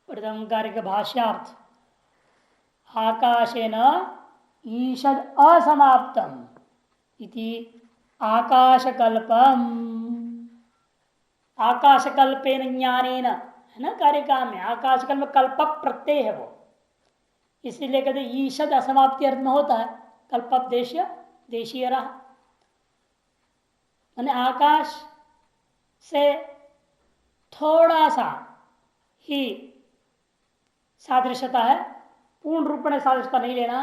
प्रथम कार्य के भाष्यार्थ आकाशेन ईषद असमाप्तम इति आकाशकल्पम। आकाशकल्पेन ज्ञानेन है ना, कार्य काम में आकाशकल्प कल्प प्रत्यय है वो, इसीलिए कहते ईषद असमाप्ति अर्थ में होता है। कल्प देशीय देशीय रहा मैंने आकाश से थोड़ा सा ही सादृश्यता है, पूर्ण रूप में सादृश्यता नहीं लेना।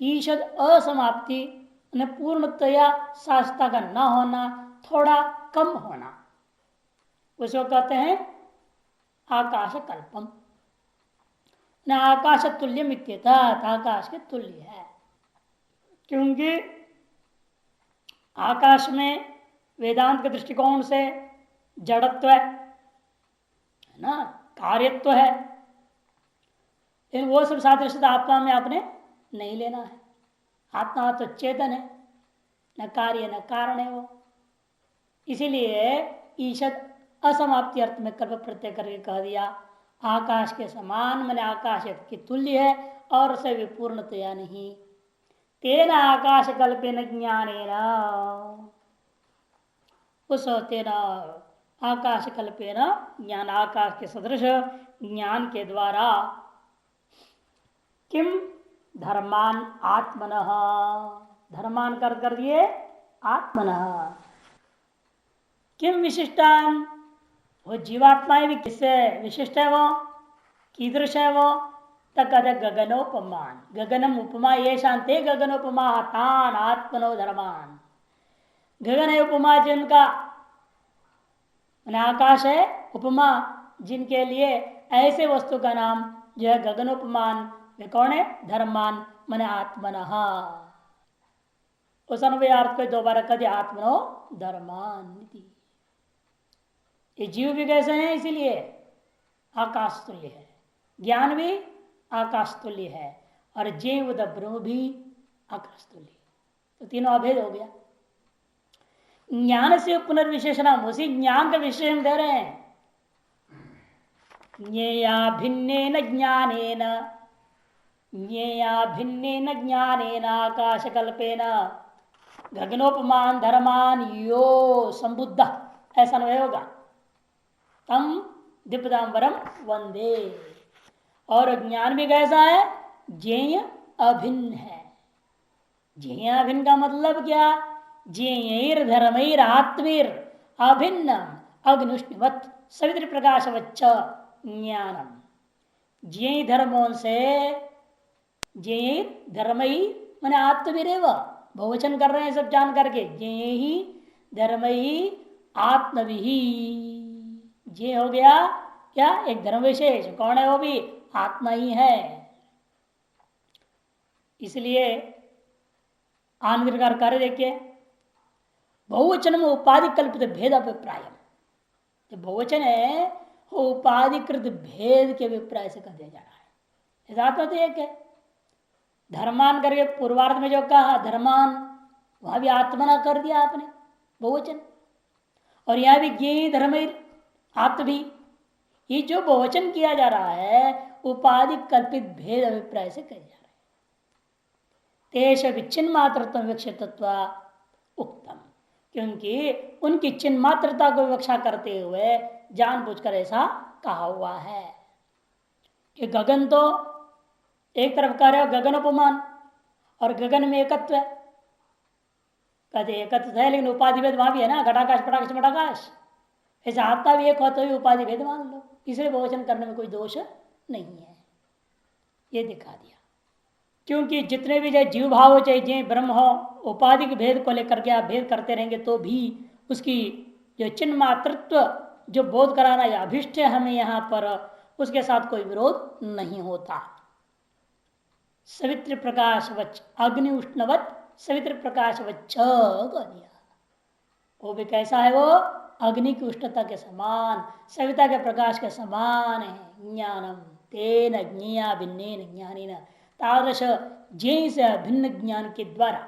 ईषद असमाप्ति पूर्णतया सादृश्यता का न होना, थोड़ा कम होना, उसको कहते हैं आकाश कल्पम। न आकाश तुल्य मित्यता, आकाश के तुल्य है, क्योंकि आकाश में वेदांत के दृष्टिकोण से जड़त्व है ना, कार्यत्व है, लेकिन वो सब सादृश्यता आत्मा में आपने नहीं लेना है। आत्मा तो चेतन है, न कार्य न कारण है वो, इसीलिए ईषद असमाप्ति अर्थ में कल्प प्रत्यय करके कह दिया। आकाश के समान मैंने आकाश के तुल्य है और उसे विपूर्णतया नहीं। तेना आकाश कल्पेन ज्ञानेन, उस तेना आकाश कल्पेन ज्ञान, आकाश के सदृश ज्ञान के द्वारा किम धर्मान आत्मनः, धर्मान कर दिए आत्मनः, किम विशिष्टान, वो जीवात्माएं भी किससे विशिष्ट है, वो कीदृश है वो, तक गगनोपमान। गगनम उपमा ये शांति गगनोपमा तान आत्मनो धर्मान। गगन है उपमा जिनका, आकाश है उपमा जिनके लिए ऐसे वस्तु का नाम जो है गगनोपमान, वे कौन है, धर्मान मन आत्मनः। उस अन्वयार्थ को दोबारा कद आत्मनो धर्मान। ये जीव भी कैसे हैं, इसीलिए आकाश तुल्य है, ज्ञान भी आकाश तुल्य है, और जीव ब्रह्म भी आकाश तुल्य, तो तीनों अभेद हो गया। ज्ञान से पुनर्विशेषण, उसी ज्ञान का विशेषण दे रहे हैं। ज्ञेया भिन्नेन ज्ञानेन, ज्ञेया भिन्नेन ज्ञानेन आकाशकल्पेन गगनोपमान धर्मान यो संबुद्ध, ऐसा नहीं होगा। तम दिव्यदाम्बरम वंदे, और ज्ञान भी कैसा है, ज्ञेय अभिन्न है। ज्ञेय अभिन्न का मतलब क्या, ज्ञेयर धर्मैर आत्मीर अभिन्न अग्निष्णवत् सवित्र प्रकाशवच्च ज्ञानम। ज्ञेय धर्मों से, ज्ञेय धर्मई मैंने आत्मवीर बहुवचन कर रहे हैं सब जान करके, ज्ञेय ही धर्मई आत्मविही, ये हो गया क्या, एक धर्म विशेष, कौन है वो भी आत्मा ही है। इसलिए आनंद कार्य देखिए, बहुवचन में उपाधि कल्पित भेद अभिप्राय, जो बहुवचन है वो उपाधिकृत भेद के अभिप्राय से कर दिया जा रहा है। यथार्थ तो एक है, धर्मान करके पूर्वार्ध में जो कहा धर्मान, वहां भी आत्मना कर दिया आपने बहुवचन, और यहां भी ज्ञेय धर्म आत्म भी, ये जो बहुवचन किया जा रहा है उपाधि कल्पित भेद अभिप्राय से किया जा रहा है। तेष विच्छिन्न मात्रत्व विवक्षितत्व उत्तम, क्योंकि उनकी चिन्ह मात्रता को विवक्षा करते हुए जानबूझकर ऐसा कहा हुआ है कि गगन तो एक तरफ कह रहे हो गगन उपमान, और गगन में एकत्व है, कहते एकत्व है लेकिन उपाधि भेद वहां भी है ना, घटाकाश पटाकाश मटाकाश, ऐसा आत्मा भी एक होते हुए उपाधि भेद मान लो, इसलिए बहुवचन करने में कोई दोष नहीं है, ये दिखा दिया। क्योंकि जितने भी चाहे जीव भाव हो चाहे जय ब्रह्म हो, उपाधि के भेद को लेकर के आप भेद करते रहेंगे तो भी उसकी जो चिन्ह मातृत्व जो बोध कराना या अभिष्ट है हमें यहाँ पर, उसके साथ कोई विरोध नहीं होता। सवित्र प्रकाश वच अग्नि उष्णवत सवित्र प्रकाश वच्च कह दिया, वो भी कैसा है, वो अग्नि की उष्णता के समान, सविता के प्रकाश के समान है। ज्ञानम तेन ज्ञेया भिन्नेन ज्ञानेन, तादृश ज्ञेय से अभिन्न ज्ञान के द्वारा,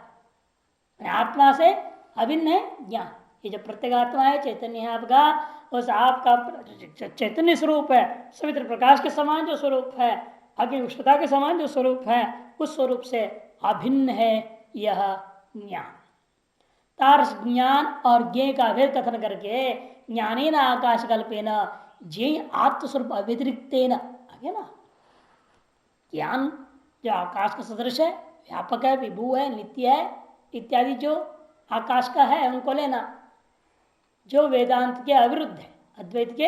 आत्मा से अभिन्न है ज्ञान, ये जो प्रत्येगात्मा है चैतन्य है आपका, उस आपका चैतन्य स्वरूप है, सवित्र प्रकाश के समान जो स्वरूप है, अग्नि उष्णता के समान जो स्वरूप है, उस स्वरूप से अभिन्न है यह ज्ञान। तार ज्ञान और ज्ञ का भेद कथन करके ज्ञानेन आकाश कल्पेन ज्ञ आत्मस्वरूप अव्यतिरिक्त आगे ना, ज्ञान जो आकाश का सदृश है, व्यापक है, विभू है, नित्य है इत्यादि जो आकाश का है उनको लेना। जो वेदांत के अविरुद्ध है, अद्वैत के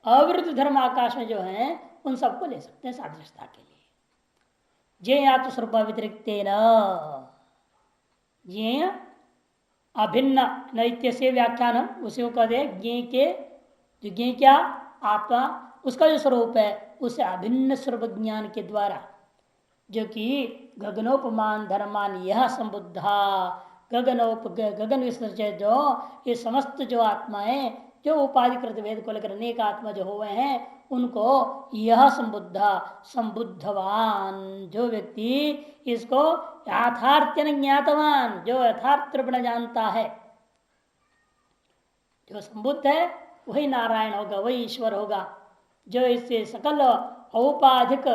अविरुद्ध धर्म आकाश में जो है उन सबको ले सकते हैं सादृशता के लिए। जे आत्मस्वरूप व्यतिरिक्त ये अभिन्न नैत्य से व्याख्यान उसी को कहते ज्ञ के, जो ज्ञ क्या आत्मा उसका जो स्वरूप है उसे अभिन्न स्वरूप ज्ञान के द्वारा, जो कि गगनोपमान धर्मान यह संबुद्धा, गगन विसर्ज जो ये समस्त जो आत्माएं जो उपाधिकृत वेद को लेकर अनेक आत्मा जो हुए हैं उनको यह संबुद्धा संबुद्धवान, जो व्यक्ति इसको यथार्थ्य ज्ञातवान, जो यथार्थ रूप में जानता है, जो संबुद्ध है वही नारायण होगा, वही ईश्वर होगा। जो इससे सकल औपाधिक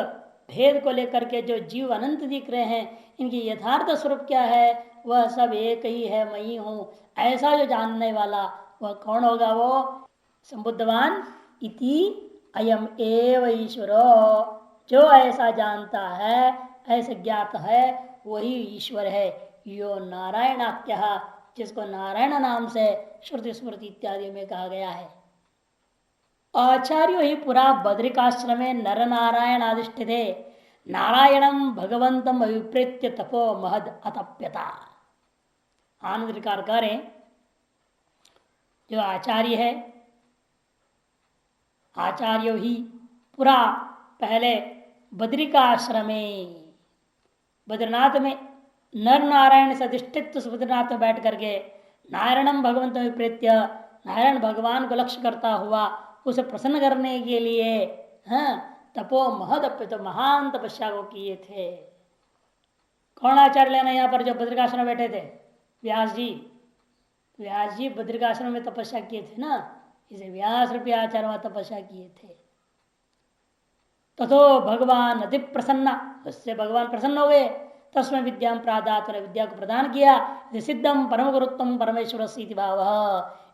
भेद को लेकर के जो जीव अनंत दिख रहे हैं, इनकी यथार्थ स्वरूप क्या है, वह सब एक ही है, मैं ही हूं, ऐसा जो जानने वाला वह कौन होगा, वो संबुद्धवान इति अयम एव ईश्वर, जो ऐसा जानता है, ऐसे ज्ञात है, वही ईश्वर है। यो नारायणाख्य, जिसको नारायण नाम से श्रुति स्मृति इत्यादि में कहा गया है। आचार्यो ही पुरा बद्रिकाश्रमे नर नारायण अधिष्ठिते नारायणम भगवंतम अभिप्रेत्य तपो महद अतप्यता। आनंद करें, जो आचार्य है, आचार्यो ही पुरा पहले बद्रिकाश्रम में, बद्रीनाथ में नर नारायण से अधिष्ठित बद्रीनाथ में बैठ करके नारायणम भगवंत विप्रेत्य, नारायण भगवान को लक्ष्य करता हुआ उसे प्रसन्न करने के लिए तपो महद, तो महान तपस्या को किए थे। कौन आचार्य लेना यहाँ पर जो बद्रिकाश्रम में बैठे थे? व्यास जी। व्यास जी बद्रिकाश्रम में तपस्या किए थे ना, इसे व्यास रूपी आचार्य वहां तपस्या किए थे। तथो भगवान अति प्रसन्न, उससे भगवान प्रसन्न हो गए। तस्में विद्या प्रादात, विद्या को प्रदान किया। सिद्धम परम गुरुत्तम परमेश्वर सीति भाव,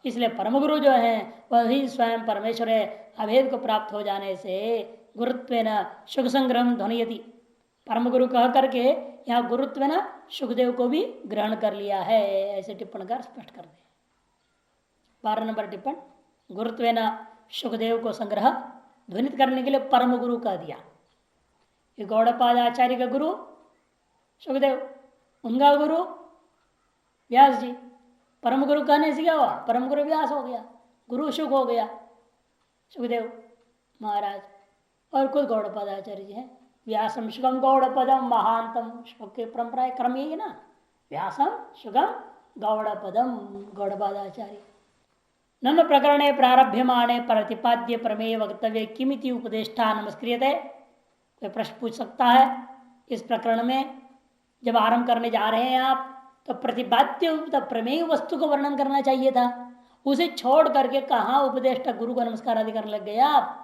इसलिए परम गुरु जो है वही स्वयं परमेश्वर है। अभेद को प्राप्त हो जाने से गुरुत्व न सुख संग्रह ध्वनियति, परम गुरु कह करके यहाँ गुरुत्व न सुखदेव को भी ग्रहण कर लिया है, ऐसे टिप्पणकार स्पष्ट कर दे। 12 नंबर टिप्पण, गुरुत्व न सुखदेव को संग्रह ध्वनित करने के लिए परम गुरु कह दिया। ये गौड़पाद आचार्य का गुरु सुखदेव, उनका गुरु व्यास जी। परम गुरु कहने से क्या हुआ? परम गुरु व्यास हो गया, गुरु सुख हो गया सुखदेव महाराज। और खुद गौड़पाद आचार्य जी है। व्यासम सुगम गौड़पदम महानतम, श्लोक की परंपरा क्रम यही है ना, व्यासम सुगम गौड़पदम, गौड़पाद आचार्य। नन्द प्रकरणे प्रारभ्यमाणे प्रतिपाद्य प्रमेय वक्तव्य किमिति उपदेष्टा नमस्क्रियते। कोई प्रश्न पूछ सकता है, इस प्रकरण में जब आरंभ करने जा रहे हैं आप, तो प्रतिपाद्य प्रमेय वस्तु को वर्णन करना चाहिए था, उसे छोड़ करके कहा उपदेष्टा गुरु को नमस्कार आदि करने लग गए आप।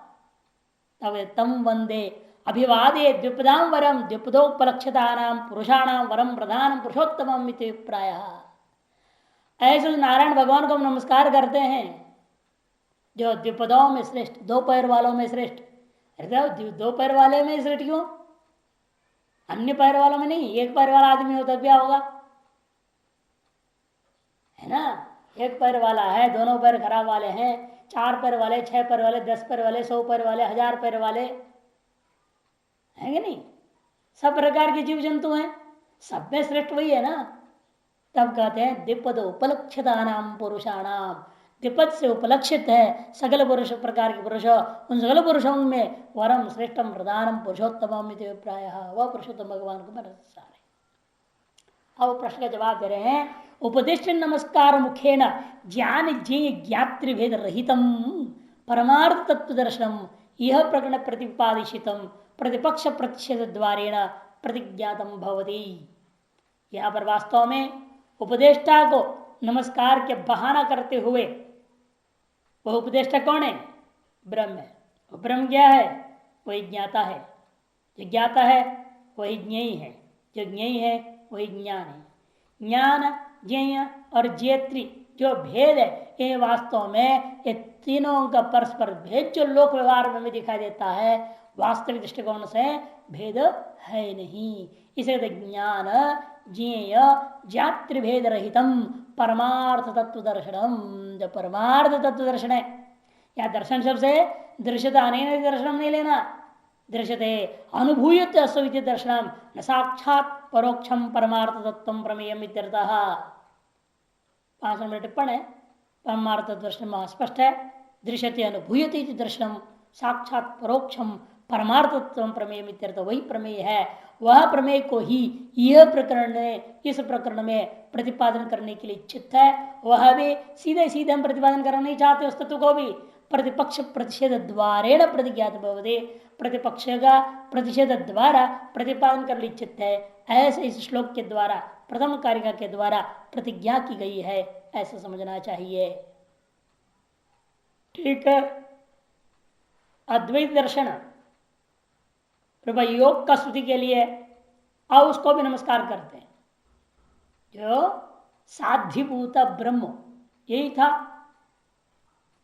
तब तम वंदे अभिवादे द्विपदाम वरम द्विपदोपलक्षितानाम पुरुषाणाम वरम प्रधानम पुरुषोत्तमम इति प्रायः। ऐसे नारायण भगवान को हम नमस्कार करते हैं जो द्विपदों में श्रेष्ठ, दो पैर वालों में श्रेष्ठ। दो पैर वाले में श्रेष्ठ क्यों? अन्य पैर वालों में नहीं, एक पैर वाला आदमी हो तो क्या होगा, है ना? एक पैर वाला है, दोनों पैर खराब वाले हैं, 4 पैर वाले, 6 पैर वाले, 10 पैर वाले, 100 पैर वाले, 1000 पैर वाले है कि नहीं? सब प्रकार के जीव जंतु हैं, सब में श्रेष्ठ वही है ना। तब कहते हैं द्विपद उपलक्षितानाम पुरुषाणाम, द्विपद से उपलक्षित है सकल पुरुष प्रकार के पुरुष, उन सकल पुरुषों में वरम श्रेष्ठम प्रधानम पुरुषोत्तम प्राय, वह पुरुषोत्तम भगवान को सारे। अब प्रश्न का जवाब दे रहे हैं, उपदेश नमस्कार मुखेन ज्ञान ज्ञातृभेद रहितम परमार्थ तत्व दर्शनम यह प्रकरण प्रतिपादिशितम प्रतिपक्ष प्रतिषेध द्वारेण प्रतिज्ञातम भवति। यहाँ पर वास्तव में उपदेष्टा को नमस्कार के बहाना करते हुए वह उपदेष्टा कौन है? ब्रह्म है। ब्रह्म क्या है? वही ज्ञाता है। जो ज्ञाता है वही ज्ञेय है। जो ज्ञेय है वही ज्ञान है। ज्ञान, ज्ञेय और ज्ञेत्री जो भेद है, ये वास्तव में ये तीनों का परस्पर भेद जो लोक व्यवहार में भी दिखाई देता है, वास्तविक दृष्टिकोण से भेद है नहीं। इसे ज्ञान ज्ञेय जातृ भेद रहितम परमार्थ तत्व दर्शनम। जो परमार्थ तत्व दर्शन है, या दर्शन शब्द से दृश्यता अनेन दर्शनम नहीं लेना। दृश्यते अनुभूयत अस्वित दर्शनम न साक्षात परोक्षम परमार्थ तत्व प्रमेयम इत्यर्थः। 5 नंबर टिप्पण है। परमार्थ दर्शन स्पष्ट है। दृश्यते अनुभूयते दर्शनम साक्षात परोक्षम परमार्थ तत्व प्रमेयम इत्यर्थ, वही प्रमेय है। वह प्रमेय को ही यह प्रकरण में, इस प्रकरण में प्रतिपादन करने के लिए इच्छित है। वह भी सीधे सीधे हम प्रतिपादन करना नहीं चाहते उस तत्व को भी। प्रतिपक्ष प्रतिषेध द्वारेण प्रतिज्ञात भवते, प्रतिपक्ष का प्रतिषेध द्वारा प्रतिपादन करने इच्छित है। ऐसे इस श्लोक के द्वारा, प्रथम कारिका के द्वारा प्रतिज्ञा की गई है, ऐसा समझना चाहिए। ठीक है। अद्वैत दर्शन योग का स्तुति के लिए अब उसको भी नमस्कार करते हैं। जो साध्यभूत ब्रह्म, यही था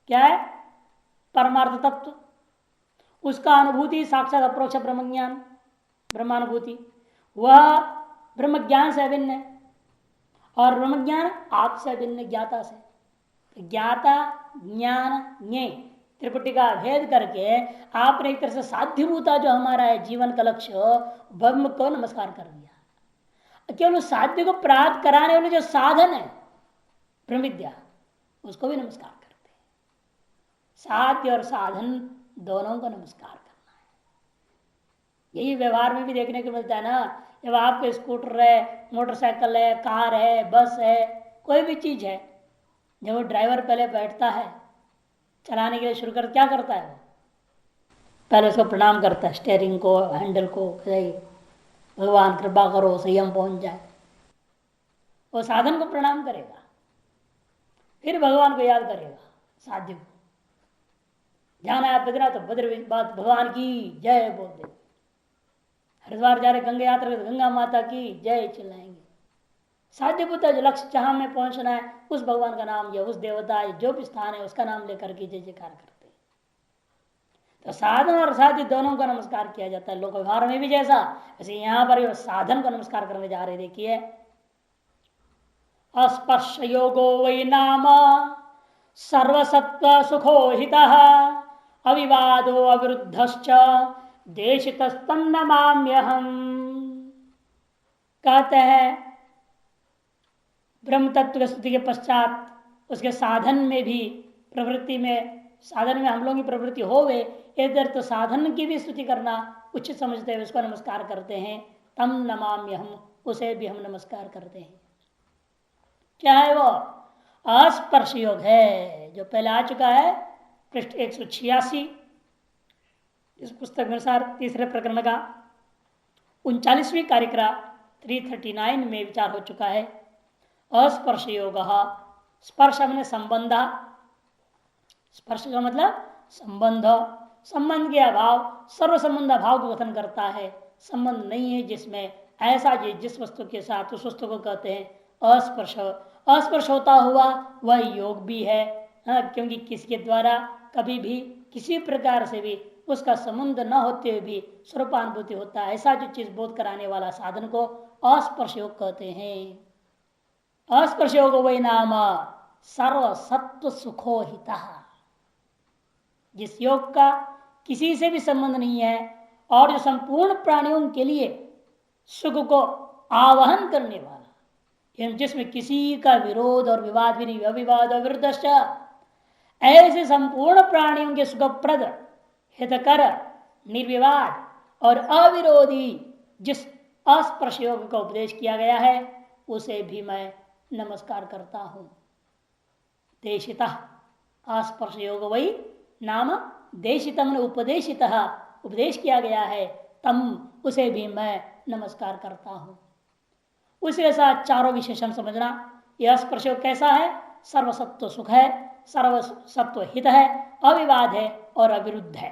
क्या है? परमार्थ तत्व, उसका अनुभूति साक्षात अप्रोक्ष ब्रह्म ज्ञान, ब्रह्मानुभूति, वह ब्रह्म ज्ञान से अभिन्न है। और ब्रह्म ज्ञान आपसे अभिन्न, ज्ञाता से। ज्ञाता ज्ञान ज्ञेय त्रिपुटी का भेद करके आपने एक तरह से साध्यभूता जो हमारा है जीवन का लक्ष्य, ब्रह्म को नमस्कार कर दिया। केवल साध्य को प्राप्त कराने वाले जो साधन है ब्रह्म विद्या, उसको भी नमस्कार करते हैं। साध्य और साधन दोनों को नमस्कार करना है। यही व्यवहार में भी देखने को मिलता है ना। जब आपके स्कूटर है, मोटरसाइकिल है, कार है, बस है, कोई भी चीज है, जब वो ड्राइवर पहले बैठता है चलाने के लिए शुरू कर, क्या करता है? पहले उसको प्रणाम करता है, स्टेयरिंग को, हैंडल को, भगवान कृपा करो संयम पहुंच जाए। वो साधन को प्रणाम करेगा, फिर भगवान को याद करेगा। साध्य को जाना है बद्रीनाथ तो बद्र बात भगवान की जय बोल दे। हरिद्वार जा रहे गंगा यात्रा तो गंगा माता की जय चिल्लाएंगे। साध्य पुत्र जो लक्ष्य जहां में पहुंचना है, उस भगवान का नाम या उस देवता जो भी स्थान है उसका नाम लेकर के जय जयकार करते हैं। तो साधन और साध्य दोनों का नमस्कार किया जाता है। लोक व्यवहार में भी जैसा, वैसे यहां पर साधन को नमस्कार करने जा रहे। देखिए, अस्पर्श योगो वै नाम सर्वसत्व सुखो हितः अविवादो अविरुद्धश्च देशितस्तन्नमाम्यहम्। कहते हैं ब्रह्म तत्व की स्तुति के पश्चात उसके साधन में भी प्रवृत्ति में, साधन में हम लोगों की प्रवृत्ति होवे, इधर तो साधन की भी स्तुति करना उचित समझते हुए उसको नमस्कार करते हैं। तम नमाम्यहम्, उसे भी हम नमस्कार करते हैं। क्या है वो? अस्पर्श योग है, जो पहले आ चुका है पृष्ठ 186 इस पुस्तक के अनुसार तीसरे प्रकरण का 39वीं कारिका 339 में विचार हो चुका है। अस्पर्श योग, स्पर्श मैंने संबंध, स्पर्श का मतलब संबंध, संबंध के अभाव, सर्व संबंध अभाव को कथन करता है। संबंध नहीं है जिसमें, ऐसा जिस वस्तु के साथ उस वस्तु को कहते हैं अस्पर्श। अस्पर्श होता हुआ वह योग भी है, क्योंकि किसके द्वारा कभी भी किसी प्रकार से भी उसका संबंध न होते हुए भी स्वरूपानुभूति होता है, ऐसा जो चीज बोध कराने वाला साधन को अस्पर्श योग कहते हैं। अस्पर्श योग वही नाम सर्व सत्व सुखो हिता, जिस योग का किसी से भी संबंध नहीं है और जो संपूर्ण प्राणियों के लिए सुख को आवाहन करने वाला, जिसमें किसी का विरोध और विवाद भी नहीं, अविवाद और विरुद्ध, ऐसे संपूर्ण प्राणियों के सुखप्रद हितकर निर्विवाद और अविरोधी जिस अस्पर्श योग का उपदेश किया गया है, उसे भी मैं नमस्कार करता हूं। देशिता अस्पर्श योग वही नाम देशितम उपदेशित, उपदेश किया गया है, तम उसे भी मैं नमस्कार करता हूं। उसके साथ चारों विशेषण समझना। यह स्पर्श योग कैसा है? सर्वसत्व सुख है, सर्व सत्व हित है, अविवाद है और अविरुद्ध है।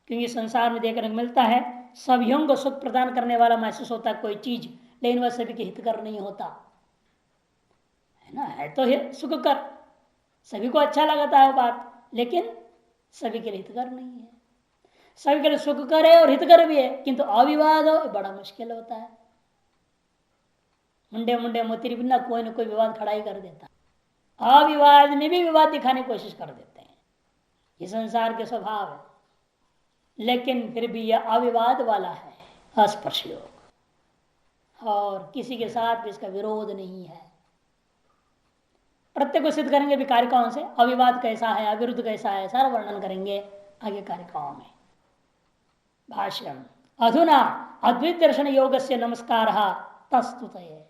क्योंकि संसार में देखने को मिलता है सभी को सुख प्रदान करने वाला महसूस होता है कोई चीज, लेकिन वह सभी के हितकर नहीं होता है ना। है तो सुख कर, सभी को अच्छा लगता है बात, लेकिन सभी के लिए हितकर नहीं है। सभी के लिए सुखकर है और हितकर भी है, किंतु अविवाद हो बड़ा मुश्किल होता है। मुंडे मुंडे मोती बिना कोई ना कोई विवाद खड़ा ही कर देता है। अविवाद में भी विवाद दिखाने की कोशिश कर देते हैं, ये संसार के स्वभाव है। लेकिन फिर भी यह अविवाद वाला है, अस्पर्श योग, और किसी के साथ भी इसका विरोध नहीं है। प्रत्येक को सिद्ध करेंगे भी कारिकाओं से, अविवाद कैसा है, अविरुद्ध कैसा है, सारा वर्णन करेंगे आगे कारिकाओं में। भाष्यम अधुना अद्वैत दर्शन योग से नमस्कार तस्तुतये।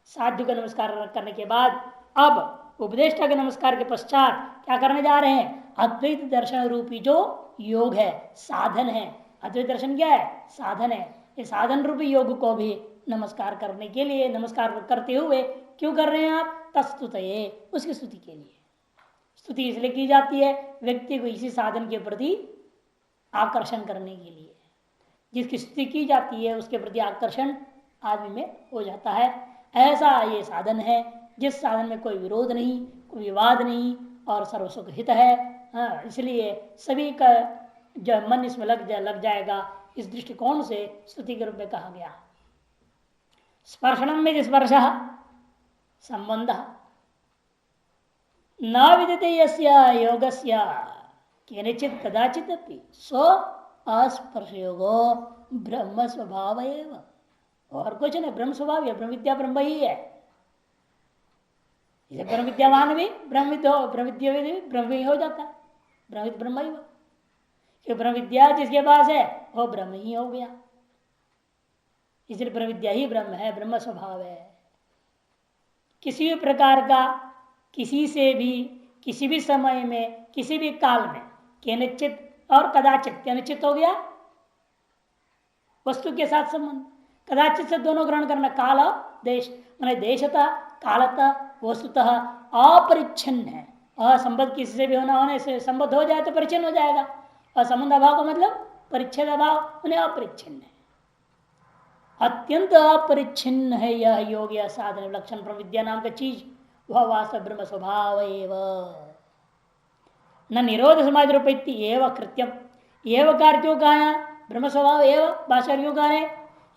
साध्य को नमस्कार करने के बाद अब उपदेष्टा के नमस्कार के पश्चात क्या करने जा रहे हैं? अद्वैत दर्शन रूपी जो योग है, साधन है। अद्वैत दर्शन क्या है? साधन है। ये साधन रूपी योग को भी नमस्कार करने के लिए, नमस्कार करते हुए क्यों कर रहे हैं आप? तस्तुतये, उसकी स्तुति के लिए। स्तुति इसलिए की जाती है व्यक्ति को इसी साधन के प्रति आकर्षण करने के लिए। जिसकी स्तुति की जाती है उसके प्रति आकर्षण आदमी में हो जाता है। ऐसा ये साधन है जिस साधन में कोई विरोध नहीं, कोई विवाद नहीं और सर्वसुख हित है। हाँ, इसलिए सभी का जो मन इसमें लग जाएगा। इस दृष्टिकोण से स्तुति के रूप में कहा गया। स्पर्शनम में स्पर्श संबंध न विदिते यस्य योगस्य केनचित् कदाचित् अपि सो अस्पर्श योगो ब्रह्म स्वभाव एव। और कुछ नहीं, ब्रह्म स्वभाव है, ब्रह्म विद्या ब्रह्म ही है। इसे ब्रह्म विद्यावान भी ब्रह्मविद हो, ब्रह्म विद्या भी ब्रह्म ही हो जाता है, ब्रह्मविद ब्रह्म ही हो। कि ब्रह्म विद्या जिसके पास है वो ब्रह्म ही हो गया। इसलिए ब्रह्म विद्या ही ब्रह्म है, ब्रह्म स्वभाव है। किसी भी प्रकार का किसी से भी किसी भी समय में किसी भी काल में केनचित और कदाचित, केनचित हो गया वस्तु के साथ संबंध, कदाचित से दोनों ग्रहण करना। काल और देश, मैंने देशतः कालतः वस्तुतः अपरिच्छिन्न है। असंबद्ध किसी से भी होने से संबद्ध हो जाए तो परिच्छिन्न हो जाएगा। और संबंध अभाव का मतलब परिच्छेद अभाव, उन्हें अपरिच्छिन्न है। अत्यंत अपरिच्छिन्न है यह योग, यह साधन लक्षण ब्रह्म विद्या नाम का चीज, वह वास्तव ब्रह्म स्वभाव एवं न निरोध समाज रूप एवं कृत्यम। एवं कार्य क्यों कहा? ब्रह्म स्वभाव एवं भाषा क्यों कहा है?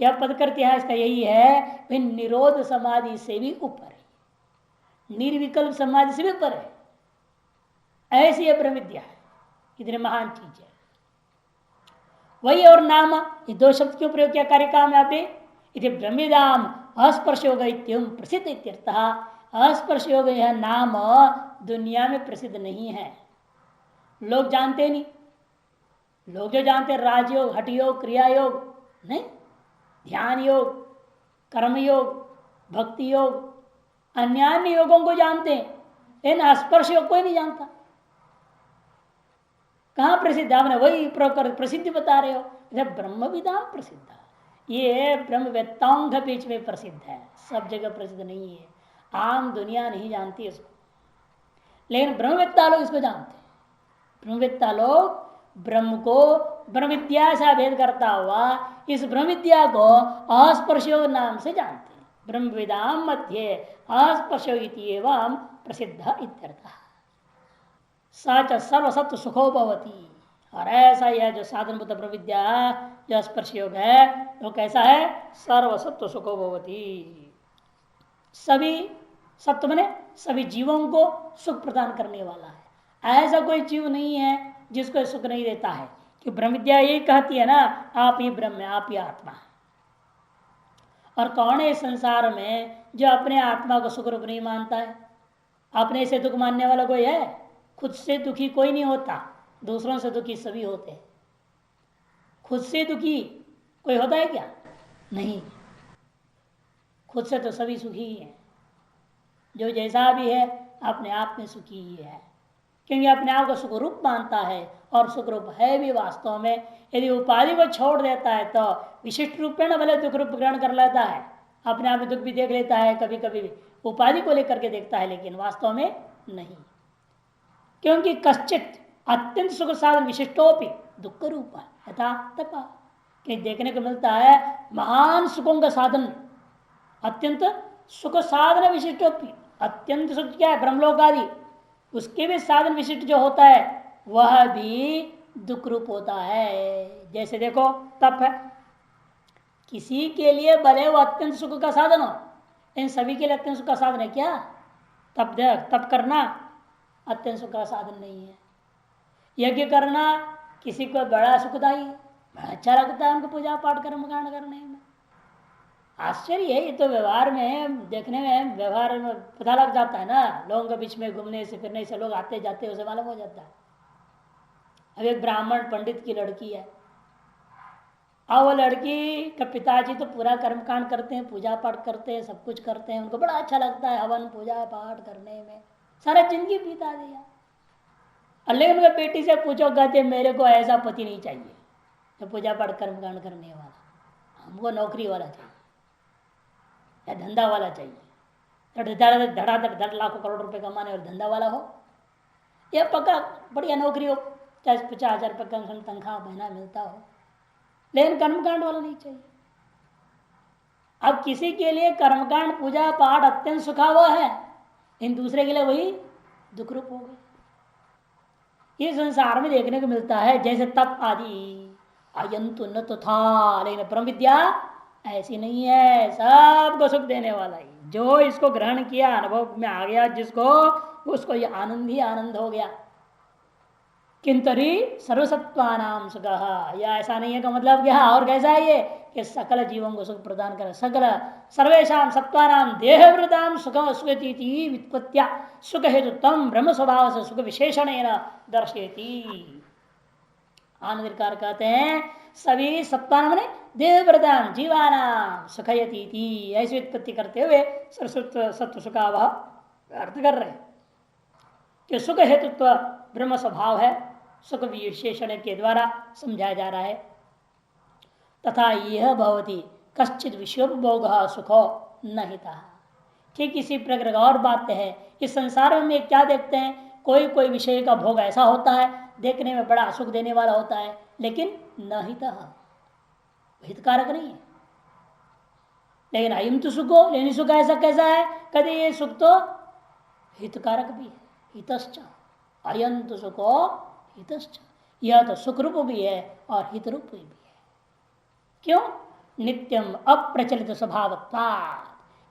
यह पद करते हैं इसका यही है, फिर निरोध समाधि से भी ऊपर है, निर्विकल्प समाधि से भी ऊपर है। ऐसी यह ब्रह्म विद्या है, इतनी महान चीज है। वही और नाम, ये दो शब्द क्यों प्रयोग किया कार्य काम यहाँ पे? इति ब्रह्मविदाम अस्पर्श योग प्रसिद्ध इत्यर्थः। अस्पर्श योग यह नाम दुनिया में प्रसिद्ध नहीं है, लोग जानते नहीं। लोग जो जानते राजयोग, हठ योग, क्रिया योग नहीं, ध्यान योग, कर्म योग, भक्ति योग, अन्य योगों को जानते हैं, लेकिन स्पर्श योग कोई नहीं जानता। कहाँ प्रसिद्ध? आपने वही प्रसिद्धि बता रहे हो। ब्रह्मविदाम प्रसिद्ध, ये ब्रह्मवेत्ताओं के बीच में प्रसिद्ध है, सब जगह प्रसिद्ध नहीं है। आम दुनिया नहीं जानती इसको, लेकिन ब्रह्मवेत्ता लोग इसको जानते हैं। ब्रह्मवेत्ता लोग ब्रह्म को ब्रह्म विद्या से भेद करता हुआ इस ब्रह्म विद्या को अस्पर्श योग नाम से जानते हैं। ब्रह्मविदाम मध्य अस्पर्श एवं प्रसिद्ध इत्यर्थः। सच सर्वसत्व सुखो भवति। और ऐसा यह जो साधन बुद्ध ब्रह्म विद्या जो स्पर्श योग है वो कैसा है? सर्वसत्व सुखो भवति। सभी सत्व में सभी जीवों को सुख प्रदान करने वाला है। ऐसा कोई जीव नहीं है जिसको सुख नहीं देता है, कि ब्रह्म विद्या यही कहती है ना, आप ही ब्रह्म है, आप ही आत्मा है। और कौन है इस संसार में जो अपने आत्मा को सुख रूप नहीं मानता है? अपने से दुख मानने वाला कोई है? खुद से दुखी कोई नहीं होता, दूसरों से दुखी सभी होते हैं। खुद से दुखी कोई होता है क्या? नहीं, खुद से तो सभी सुखी ही है। जो जैसा भी है अपने आप में सुखी ही है, क्योंकि अपने आप को सुख रूप मानता है और सुख रूप है भी वास्तव में। यदि उपाधि को छोड़ देता है तो विशिष्ट रूप में न भले दुख रूप ग्रहण कर लेता है, अपने आप में दुख भी देख लेता है, कभी कभी उपाधि को लेकर के देखता है, लेकिन वास्तव में नहीं, क्योंकि कश्चित अत्यंत सुख साधन विशिष्टोपि दुख रूप यथा तपा, कि देखने को मिलता है महान सुखों का साधन, अत्यंत सुख साधन विशिष्टोपि, अत्यंत सुख क्या है ब्रह्मलोक आदि, उसके भी साधन विशिष्ट जो होता है वह भी दुख रूप होता है। जैसे देखो तप है, किसी के लिए भले वो अत्यंत सुख का साधन हो, इन सभी के लिए अत्यंत सुख का साधन है क्या? तप करना अत्यंत सुख का साधन नहीं है। यज्ञ करना किसी को बड़ा सुखदायी, बड़ा अच्छा लगता है उनको पूजा पाठ कर्म कांड करने में। आश्चर्य है, ये तो व्यवहार में देखने में व्यवहार में पता लग जाता है ना, लोगों के बीच में घूमने से फिरने से लोग आते जाते उसे मालूम हो जाता है। अब एक ब्राह्मण पंडित की लड़की है, और वो लड़की का पिताजी तो पूरा कर्मकांड करते हैं, पूजा पाठ करते हैं, सब कुछ करते हैं, उनको बड़ा अच्छा लगता है हवन पूजा पाठ करने में, सारा जिंदगी बिता दिया। लेकिन उनके बेटी से पूछो, कहते मेरे को ऐसा पति नहीं चाहिए जो पूजा पाठ कर्मकांड करने वाला, हमको नौकरी वाला चाहिए या धंधा वाला चाहिए, धड़ाधड़ लाखों करोड़ रुपए कमाने वाला धंधा वाला हो, या पक्का बढ़िया नौकरी हो, चाहे 50,000 रुपये कम तनख्वाह महीना मिलता हो, लेकिन कर्मकांड वाला नहीं चाहिए। अब किसी के लिए कर्मकांड पूजा पाठ अत्यंत सुखावह है, इन दूसरे के लिए वही दुख रूप हो गए। ये संसार में देखने को मिलता है, जैसे तप आदि अयंतु न तो था, लेकिन ब्रह्म विद्या ऐसी नहीं है, सबको सुख देने वाला ही, जो इसको ग्रहण किया अनुभव में आ गया जिसको, उसको ये आनंद ही आनंद हो गया। किंतरी सर्वसत्वानाम सुख, या ऐसा नहीं है का मतलब क्या और कैसा है ये कि सकल जीवों को सुख प्रदान कर, सकल सर्वेशा सत्वानाम देहवृताम सुख सुखती व्युत्पत्तिया सुख हेतुत्म ब्रह्म स्वभाव से सुख विशेषण दर्शेती। आनंदकार कहते हैं सभी सत्वान ने देहवृताम जीवानाम सुखयती, ऐसी उत्पत्ति करते हुए सत्व सुखा वह अर्थ कर रहे कि सुख हेतुत्व ब्रह्म स्वभाव है, सुख विशेषण के द्वारा समझाया जा रहा है। तथा यह भवती कश्चित विषयोपभोग सुखो नहीं था, ठीक इसी प्रकार और बात है, इस संसार में क्या देखते हैं, कोई कोई विषय का भोग ऐसा होता है देखने में बड़ा सुख देने वाला होता है, लेकिन न हितः हितकारक नहीं है। लेकिन अयम तो सुखो, लेकिन सुख ऐसा कैसा है, कभी ये सुख तो हितकारक भी है, हितश्च अयंत सुखो हितश्च, यह तो सुख रूप भी है और हित रूप भी है। क्यों? नित्यम अप्रचलित स्वभावत्वा,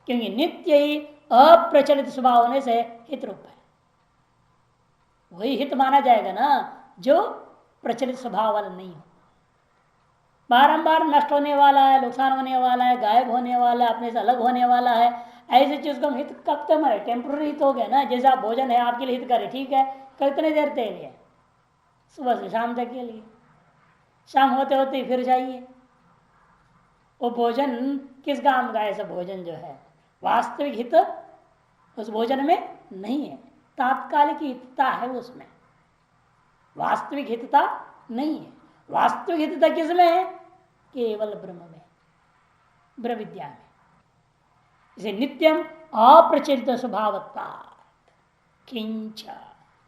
क्योंकि नित्य ही अप्रचलित स्वभाव होने से हित रूप है, वही हित माना जाएगा ना जो प्रचलित स्वभाव वाला नहीं हो, बारंबार नष्ट होने वाला है, नुकसान होने वाला है, गायब होने वाला है, अपने से अलग होने वाला है, ऐसी चीज को हम हित कब तक मरे, टेम्पोररी हित हो गया ना। जैसे आप भोजन है आपके लिए हित करे, ठीक है, कितने देर के लिए, सुबह से शाम तक के लिए, शाम होते होते फिर जाइए। वो भोजन किस काम का, ऐसा भोजन जो है वास्तविक हित उस भोजन में नहीं है, तात्कालिक हितता है उसमें, वास्तविक हितता नहीं है। वास्तविक हितता किसमें है? केवल ब्रह्म में, ब्रह्म विद्या में। इसे नित्यम अप्रचलित स्वभावत्वा किंच,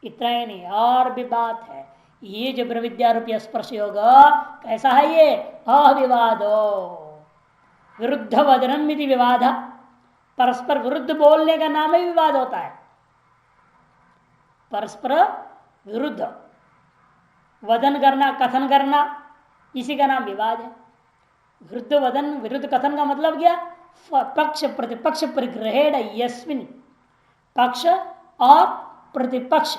इतना ही नहीं और भी बात है, ये जो ब्रह्म विद्या रूपी स्पर्श होगा कैसा है, ये अविवादो विरुद्ध वदनम यदि विवाद, परस्पर विरुद्ध बोलने का नाम ही विवाद होता है। परस्पर विरुद्ध वदन करना, कथन करना, इसी का नाम विवाद है। विरुद्ध वदन विरुद्ध कथन का मतलब क्या, पक्ष प्रतिपक्ष परिग्रहेण यस्मिन, पक्ष और प्रतिपक्ष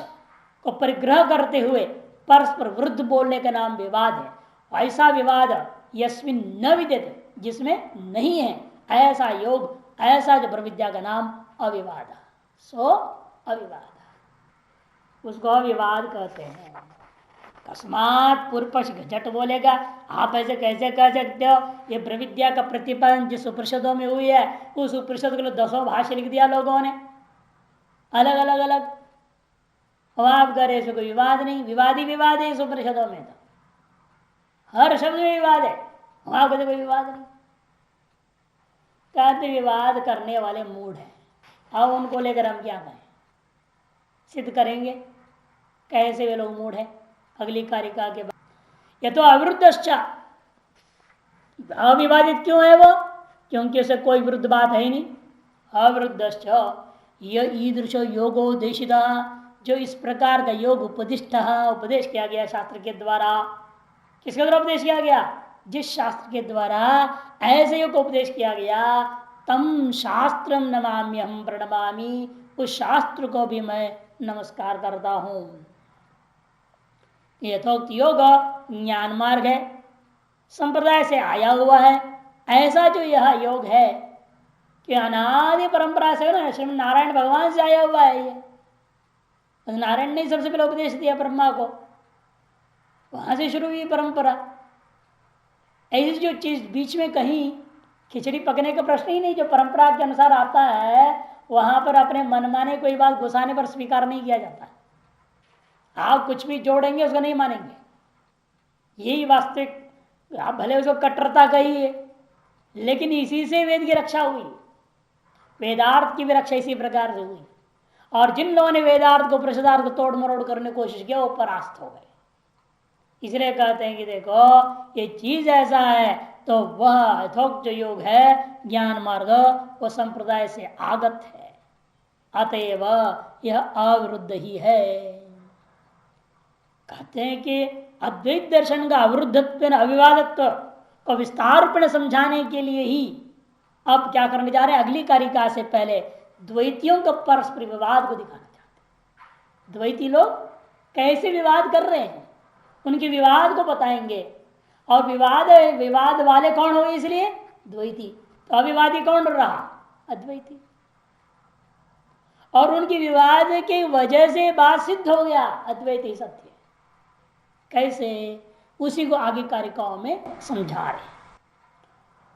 को परिग्रह करते हुए परस्पर विरुद्ध बोलने का नाम विवाद है। ऐसा विवाद यस्मिन न विद्यते, जिसमें नहीं है ऐसा योग, ऐसा जो ब्रह्म विद्या का नाम अविवाद, सो अविवाद, उसको अविवाद कहते हैं। अकस्मात पूर्व पक्ष झट बोलेगा आप ऐसे कैसे कह सकते हो, ये ब्रह्म विद्या का प्रतिपादन जिस उपनिषदों में हुई है उस उपनिषद के लिए 10 भाष्य लिख दिया लोगों ने, अलग अलग अलग, अब आप कह रहे कोई विवाद नहीं, विवादी विवाद है इस उपनिषदों में, तो हर शब्द में विवाद है, वहां कोई विवाद नहीं। कहते विवाद करने वाले मूड है, अब उनको लेकर हम क्या कहें, सिद्ध करेंगे कैसे वे लोग मूढ़ है अगली कारिका के बाद। यह तो अविरुद्ध अविवादित क्यों है वो, क्योंकि उसे कोई विरुद्ध बात है ही नहीं। अविरुद्ध ईदृशो योगो देशिता, जो इस प्रकार का योग उपदिष्ट उपदेश किया गया शास्त्र के द्वारा। किसके द्वारा उपदेश किया गया? जिस शास्त्र के द्वारा ऐसे योग उपदेश किया गया, तम शास्त्रम नमामि हम प्रणमामि, उस शास्त्र को भी मैं नमस्कार करता हूं। यथोक्त योग ज्ञान मार्ग है, संप्रदाय से आया हुआ है। ऐसा जो यह योग है कि अनादि परंपरा से ना श्रीमन नारायण भगवान से आया हुआ है। ये नारायण ने सबसे पहले उपदेश दिया ब्रह्मा को, वहां से शुरू हुई परंपरा। ऐसी जो चीज बीच में कहीं खिचड़ी पकने का प्रश्न ही नहीं, जो परंपरा के अनुसार आता है वहां पर अपने मनमाने कोई बात घुसाने पर स्वीकार नहीं किया जाता। आप कुछ भी जोड़ेंगे उसको नहीं मानेंगे, यही वास्तविक। आप भले उसको कट्टरता कहिए, लेकिन इसी से वेद की रक्षा हुई, वेदार्थ की भी रक्षा इसी प्रकार से हुई। और जिन लोगों ने वेदार्थ को प्रसिद्धार्थ को तोड़ मरोड़ करने की कोशिश किया वो परास्त हो गए। इसलिए कहते हैं कि देखो ये चीज ऐसा है, तो वह यथोक्त जो योग है ज्ञान मार्ग वो संप्रदाय से आगत है, अतएव यह अविरुद्ध ही है। कहते हैं कि अद्वैत दर्शन का अविरुद्धत्व अविवादत्व को विस्तार समझाने के लिए ही अब क्या करने जा रहे हैं, अगली कारिका से पहले द्वैतियों का परस्पर विवाद को दिखाना चाहते हैं। द्वैती लोग कैसे विवाद कर रहे हैं उनके विवाद को बताएंगे। और विवाद वाले कौन हो, इसलिए द्वैती। तो अविवादी कौन रहा? अद्वैती। और उनकी विवाद की वजह से बात सिद्ध हो गया अद्वैती सत्य। कैसे, उसी को आगे कारिकाओं में समझा रहे।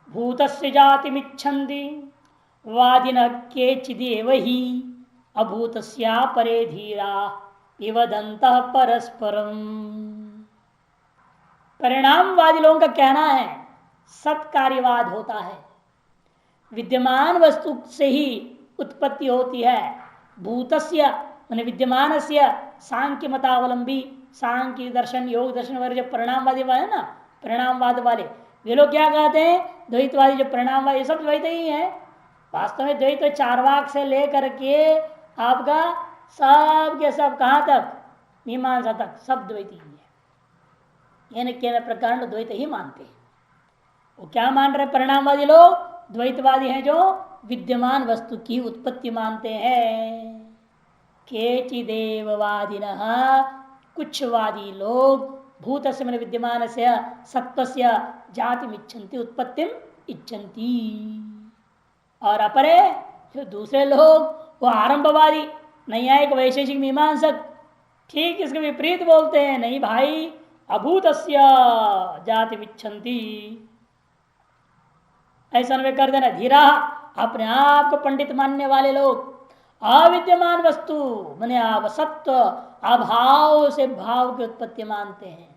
भूतस्य जातिमिच्छन्ति वादिनः केचिदेव हि अभूतस्या परे धीरा विवदन्तः परस्परम। परिणामवादी लोगों का कहना है सत्कार्यवाद होता है, विद्यमान वस्तु से ही उत्पत्ति होती है। भूतस्य माने विद्यमानस्य सांख्य मतावलंबी, सांख्य दर्शन योग दर्शन वाले जो परिणामवादी वाले ना, परिणामवाद वाले वे लोग क्या कहते हैं, द्वैतवादी जो परिणामवादी सब द्वैत ही है। वास्तव में द्वैत चारवाक से लेकर के आपका सब के सब कहाँ तक, मीमांसा तक सब द्वैत ही है। यानी केवल प्रकार द्वैत ही मानते हैं। वो क्या मान रहे परिणामवादी लोग? द्वैतवादी हैं जो विद्यमान वस्तु की उत्पत्ति मानते हैं। केचिदेववादिनः, कुछ वादी लोग भूतस्य माने विद्यमान से सत्वस्य जातिम इच्छन्ति उत्पत्तिम इच्छन्ति। और अपरे जो दूसरे लोग वो आरंभवादी नैयायिक वैशेषिक मीमांसक ठीक इसके विपरीत बोलते हैं, नहीं भाई अभूतस्य जातिम इच्छन्ति। ऐसा अनुभव कर देना। धीरा अपने आप को पंडित मानने वाले लोग अविद्यमान वस्तु माने सत्व अभाव से भाव की उत्पत्ति मानते हैं।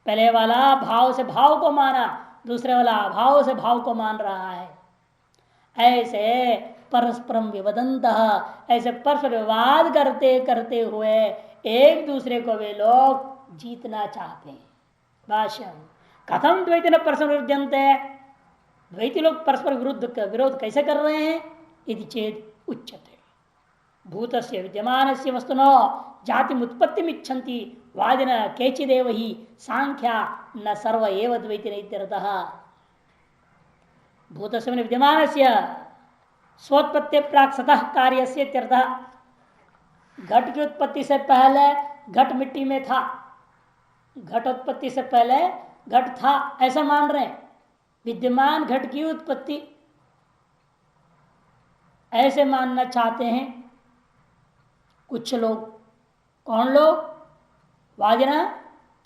पहले वाला भाव से भाव को माना, दूसरे वाला अभाव से भाव को मान रहा है। ऐसे परस्परम विवदन्तः, ऐसे परस्पर विवाद करते करते हुए एक दूसरे को वे लोग जीतना चाहते हैं। भाष्यम कथम द्वैत न परस्पर विरुद्धन्ते, द्वैती लोग परस्पर विरोध कैसे कर रहे हैं? यदि चेत उच्यते भूतस्य विद्यमानस्य वस्तुनो जातिम उत्पत्तिम इच्छन्ति वादिन केचिदेव हि सांख्या न सर्व एव द्वैति इत्यर्थः। भूतस्य विद्यमानस्य स्वोत्पत्ति प्राक सतः कार्यस्य इत्यर्थः। घट की उत्पत्ति से पहले घट मिट्टी में था, घट उत्पत्ति से पहले घट था ऐसा मान रहे हैं। विद्यमान घट की उत्पत्ति ऐसे मानना चाहते हैं कुछ लोग। कौन लोग? वादिना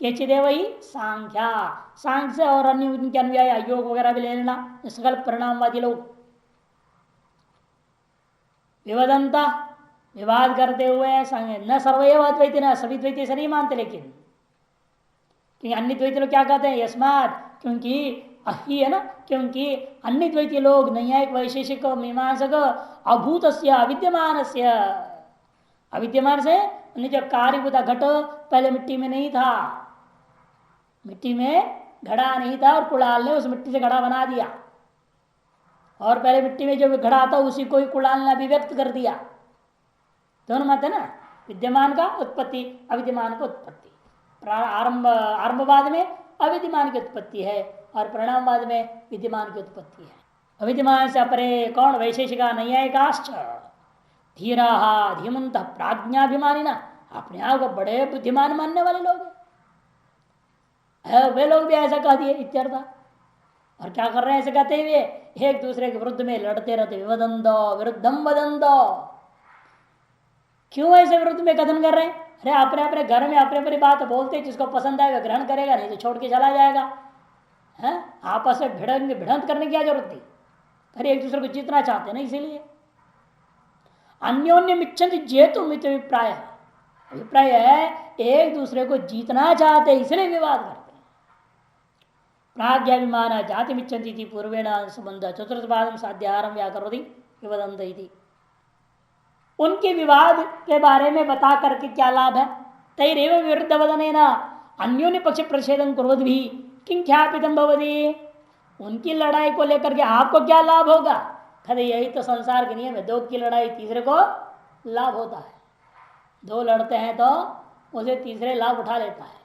केचिदेव ही सांख्या, सांख्य से और अन्य उनके अनुयायी योग वगैरह भी ले लेना, सकल परिणामवादी लोग। विवदंता विवाद करते हुए न सर्वैव अद्वैती, न सभी द्वैती से नहीं मानते, लेकिन क्योंकि अन्य द्वैती लोग क्या कहते हैं यस्मात्, क्योंकि अही है ना, क्योंकि अन्य द्वैती लोग नैयायिक वैशेषिक मीमांसक अभूतस्य विद्यमानस्य अविद्यमान से जो कार्यभूत घट पहले मिट्टी में नहीं था, मिट्टी में घड़ा नहीं था और कुड़ाल ने उस मिट्टी से घड़ा बना दिया, और पहले मिट्टी में जो घड़ा था उसी को ही कुड़ाल ने अभिव्यक्त कर दिया। दोनों मत है ना, विद्यमान का उत्पत्ति, अविद्यमान का उत्पत्ति। आरंभवाद में अविद्यमान की उत्पत्ति है और परिणामवाद में विद्यमान की उत्पत्ति है। अविद्यमान से अपरे कौन? वैशेषिका नैयायिकाश्च धीरा धीमंत प्राज्ञाभिमानी ना, अपने आप को बड़े बुद्धिमान मानने वाले लोग है, वे लोग भी ऐसा कह दिए इत्यर्थ। और क्या कर रहे हैं ऐसे कहते हुए? एक दूसरे के विरुद्ध में लड़ते रहते, विवदंदो विरुद्धम वदंदो। क्यों ऐसे विरुद्ध में कथन कर रहे हैं? अरे अपने अपने घर में अपने अपनी बात बोलते, जिसको पसंद आएगा ग्रहण करेगा, नहीं तो छोड़ के चला जाएगा। है आपस में भिड़ंत करने की क्या जरूरत थी? अरे एक दूसरे को जीतना चाहते ना, इसीलिए अन्योन्य मिच्छन्ति जेतु मित अभिप्राय। अभिप्राय है एक दूसरे को जीतना चाहते इसलिए विवाद करते हैं। प्राज्ञाभिमान जाति मिच्छन्ति पूर्वेण संबंध चतुर्थपादम साध्यारम व्याकरोति विवदन्ति। उनके विवाद के बारे में बता करके क्या लाभ है? तैरेव विरुद्ध वदनेन अन्योन्य पक्ष प्रतिषेधम कुर्वत भी किं ख्यापितम भवति। उनकी लड़ाई को लेकर के आपको क्या लाभ होगा? कहते यही तो संसार के नियम है, दो की लड़ाई तीसरे को लाभ होता है। दो लड़ते हैं तो उसे तीसरे लाभ उठा लेता है।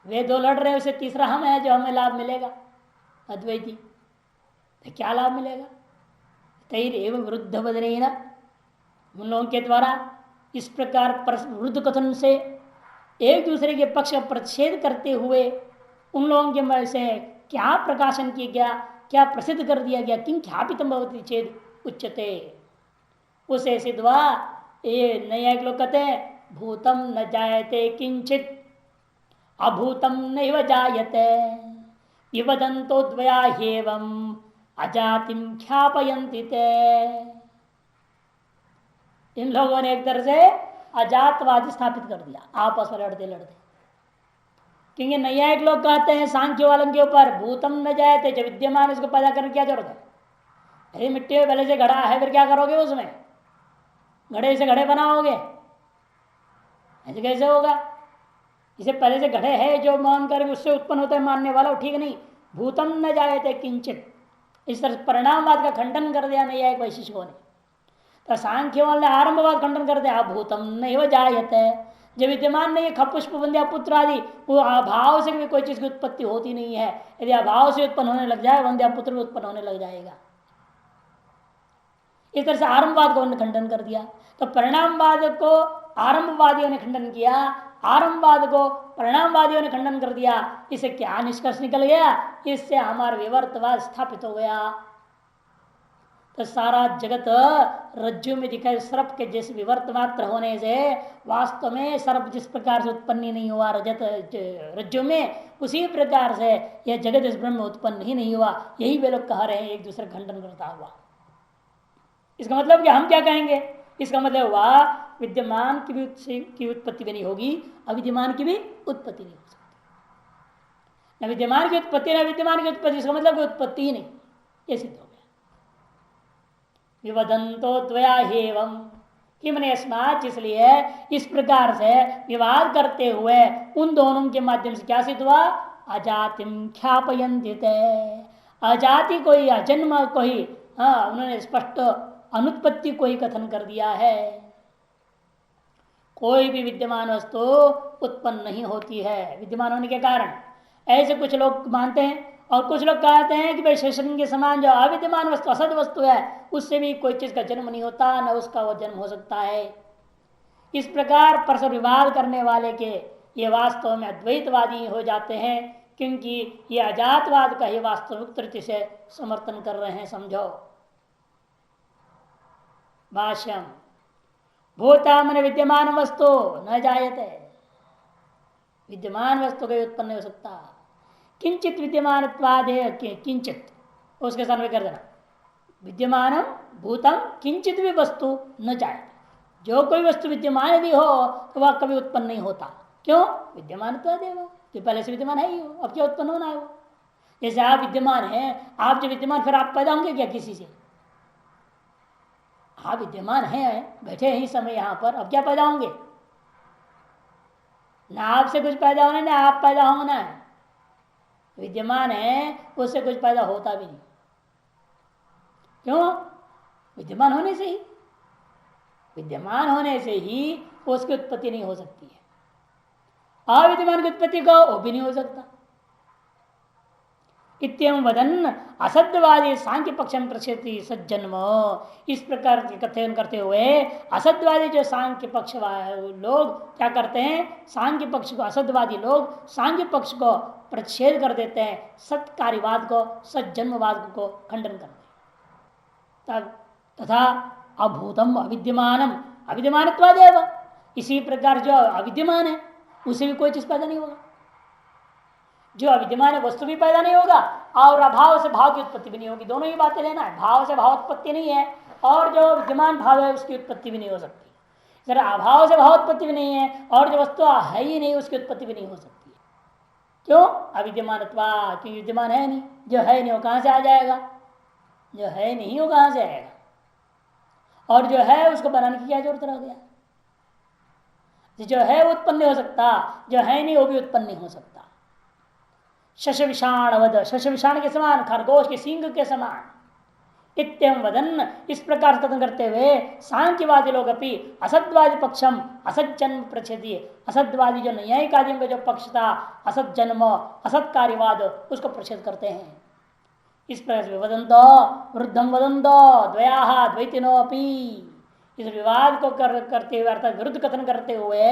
वे दो लड़ रहे हैं, उसे तीसरा हम है जो हमें लाभ मिलेगा अद्वैती। तो क्या लाभ मिलेगा? तैरेव विरुद्ध वदनेन, उन लोगों के द्वारा इस प्रकार विरुद्ध कथन से एक दूसरे के पक्ष का प्रतिषेध करते हुए उन लोगों के मन से क्या प्रकाशन किया गया, क्या प्रसिद्ध कर दिया गया? किं ख्यापितम भवति चेद उच्यते। उसे सिद्धवा ये नैयायिक लोग कहते हैं भूतम न जायते किंचित अभूतम नैव जायते विवदन्तो द्वया ह्येवम् अजातिम ख्यापयन्ति ते। इन लोगों ने एक तरह से अजातवादी स्थापित कर दिया आपस में लड़ते लड़ते। क्योंकि नैयायिक लोग कहते हैं सांख्य वालों के ऊपर भूतम न जायते, जब विद्यमान इसको पैदा करने की क्या जरूरत है? अरे मिट्टी में पहले से घड़ा है, फिर क्या करोगे उसमें? घड़े से घड़े बनाओगे? ऐसे कैसे होगा? इसे पहले से घड़े है जो मान करके उससे उत्पन्न होता है मानने वाला, ठीक नहीं। भूतम न जायते किंचित, इस तरह परिणामवाद का खंडन कर दिया नैयायिक वैशिष्टों ने। तो सांख्य वाले आरंभवाद खंडन कर दिया भूतम नैव जायते, जब विद्यमान नहीं है खपुष्प बंध्या पुत्र आदि, वो अभाव से भी कोई चीज की उत्पत्ति होती नहीं है। यदि अभाव से उत्पन्न होने लग जाए वंध्या पुत्र भी उत्पन्न होने लग जाएगा। इस तरह से आरंभवाद को उन्होंने खंडन कर दिया। तो परिणामवाद को आरंभवादियों ने खंडन किया, आरंभवाद को परिणामवादियों ने खंडन कर दिया। इससे क्या निष्कर्ष निकल गया? इससे हमारा विवर्तवाद स्थापित हो गया। तो सारा जगत रज्जु में दिखाए सर्प के जैसे विवर्त मात्र होने से वास्तव में सर्प जिस प्रकार से उत्पन्न नहीं हुआ रजत रज्जु में, उसी प्रकार से यह जगत इस ब्रह्म में उत्पन्न ही नहीं हुआ। यही वे लोग कह रहे हैं एक दूसरे खंडन करता हुआ। इसका मतलब कि हम क्या कहेंगे? इसका मतलब हुआ विद्यमान की उत्पत्ति भी नहीं होगी, अविद्यमान की भी उत्पत्ति नहीं हो सकती। न विद्यमान की उत्पत्ति न विद्यमान की उत्पत्ति, इसका मतलब उत्पत्ति ही नहीं, ये सिद्ध हो गया। विवदंतो द्वया हेवम कि मैंने स्मार्ट, इसलिए इस प्रकार से विवाद करते हुए उन दोनों के माध्यम से क्या सिद्ध हुआ? अजातिम ख्यापयन्ति। अजाति को ही, अजन्म को ही उन्होंने स्पष्ट अनुत्पत्ति को ही कथन कर दिया है। कोई भी विद्यमान वस्तु उत्पन्न नहीं होती है विद्यमान होने के कारण, ऐसे कुछ लोग मानते हैं। और कुछ लोग कहते हैं कि भाई शेषन के समान जो अविद्यमान वस्तु असद वस्तु है उससे भी कोई चीज का जन्म नहीं होता, न उसका वो जन्म हो सकता है। इस प्रकार परस्पर विवाद करने वाले के ये वास्तव में अद्वैतवादी हो जाते हैं, क्योंकि ये अजातवाद का ही वास्तविक तरीके से समर्थन कर रहे हैं। समझो भाष्यम भूता मन विद्यमान वस्तु न जायते, विद्यमान वस्तु का उत्पन्न हो सकता। किंचित विद्यमान किंचित उसके सामने कर देना, विद्यमान भूतम किंचित भी वस्तु न जाए। जो कोई वस्तु विद्यमान यदि हो तो वह कभी उत्पन्न नहीं होता। क्यों? विद्यमान तो देव तो पहले से विद्यमान है ही हो, अब क्या उत्पन्न होना है वो? जैसे आप विद्यमान है, आप जो विद्यमान, फिर आप पैदा होंगे क्या किसी से? हाँ विद्यमान है, बैठे ही समय यहाँ पर, अब क्या पैदा होंगे? ना आपसे कुछ पैदा होना ना आप पैदा होना है, विद्यमान है उससे कुछ पैदा होता भी नहीं। क्यों? विद्यमान होने से ही, विद्यमान होने से ही उसकी उत्पत्ति नहीं हो सकती है, अविद्यमान की उत्पत्ति को वो भी नहीं हो सकता। इत्यम वदन असत्यवादी सांख्य पक्ष में प्रसिद्धि सज्जन्म, इस प्रकार के कथन करते हुए असत्यवादी जो सांख्य पक्ष लोग क्या करते हैं, सांख्य पक्ष को, असत्यवादी लोग सांख्य पक्ष को प्रच्छेद कर देते हैं, सत्कार्यवाद को, सज्जन्मवाद को खंडन करते हैं। तथा अभूतम अविद्यमानम अविद्यमानत्वादेव, इसी प्रकार जो अविद्यमान है उसे भी कोई चीज पैदा नहीं होगा, जो अविद्यमान है वस्तु भी पैदा नहीं होगा और अभाव से भाव की उत्पत्ति भी नहीं होगी। दोनों ही बातें लेना है, भाव से भाव उत्पत्ति नहीं है और जो विद्यमान भाव है उसकी उत्पत्ति भी नहीं हो सकती। जरा अभाव से भाव उत्पत्ति भी नहीं है और जो वस्तु है ही नहीं उसकी उत्पत्ति भी नहीं हो सकती। क्यों? अविद्यमान, क्योंकि विद्यमान है नहीं, जो है नहीं वो कहां से आ जाएगा, जो है नहीं वो कहां से आएगा, और जो है उसको बनाने की क्या जरूरत रह गया। जो है वो उत्पन्न नहीं हो सकता, जो है नहीं वो भी उत्पन्न नहीं हो सकता। शश विषाण वद, शश विषाण के समान, खरगोश के सींग के समान। इत्यम वदन, इस प्रकार कथन करते हुए सांख्यवादी लोग अपनी असतवादी पक्षम असत जन्म प्रच्छेदी, असतवादी जो न्यायिक आदियों का जो पक्ष था असत जन्म असत कार्यवाद, उसको प्रच्छेद करते हैं। इस प्रकार से वदंतो वृद्धम वदंतो द्वया द्वैतिनो अपि, इस विवाद को करते हुए अर्थात विरुद्ध कथन करते हुए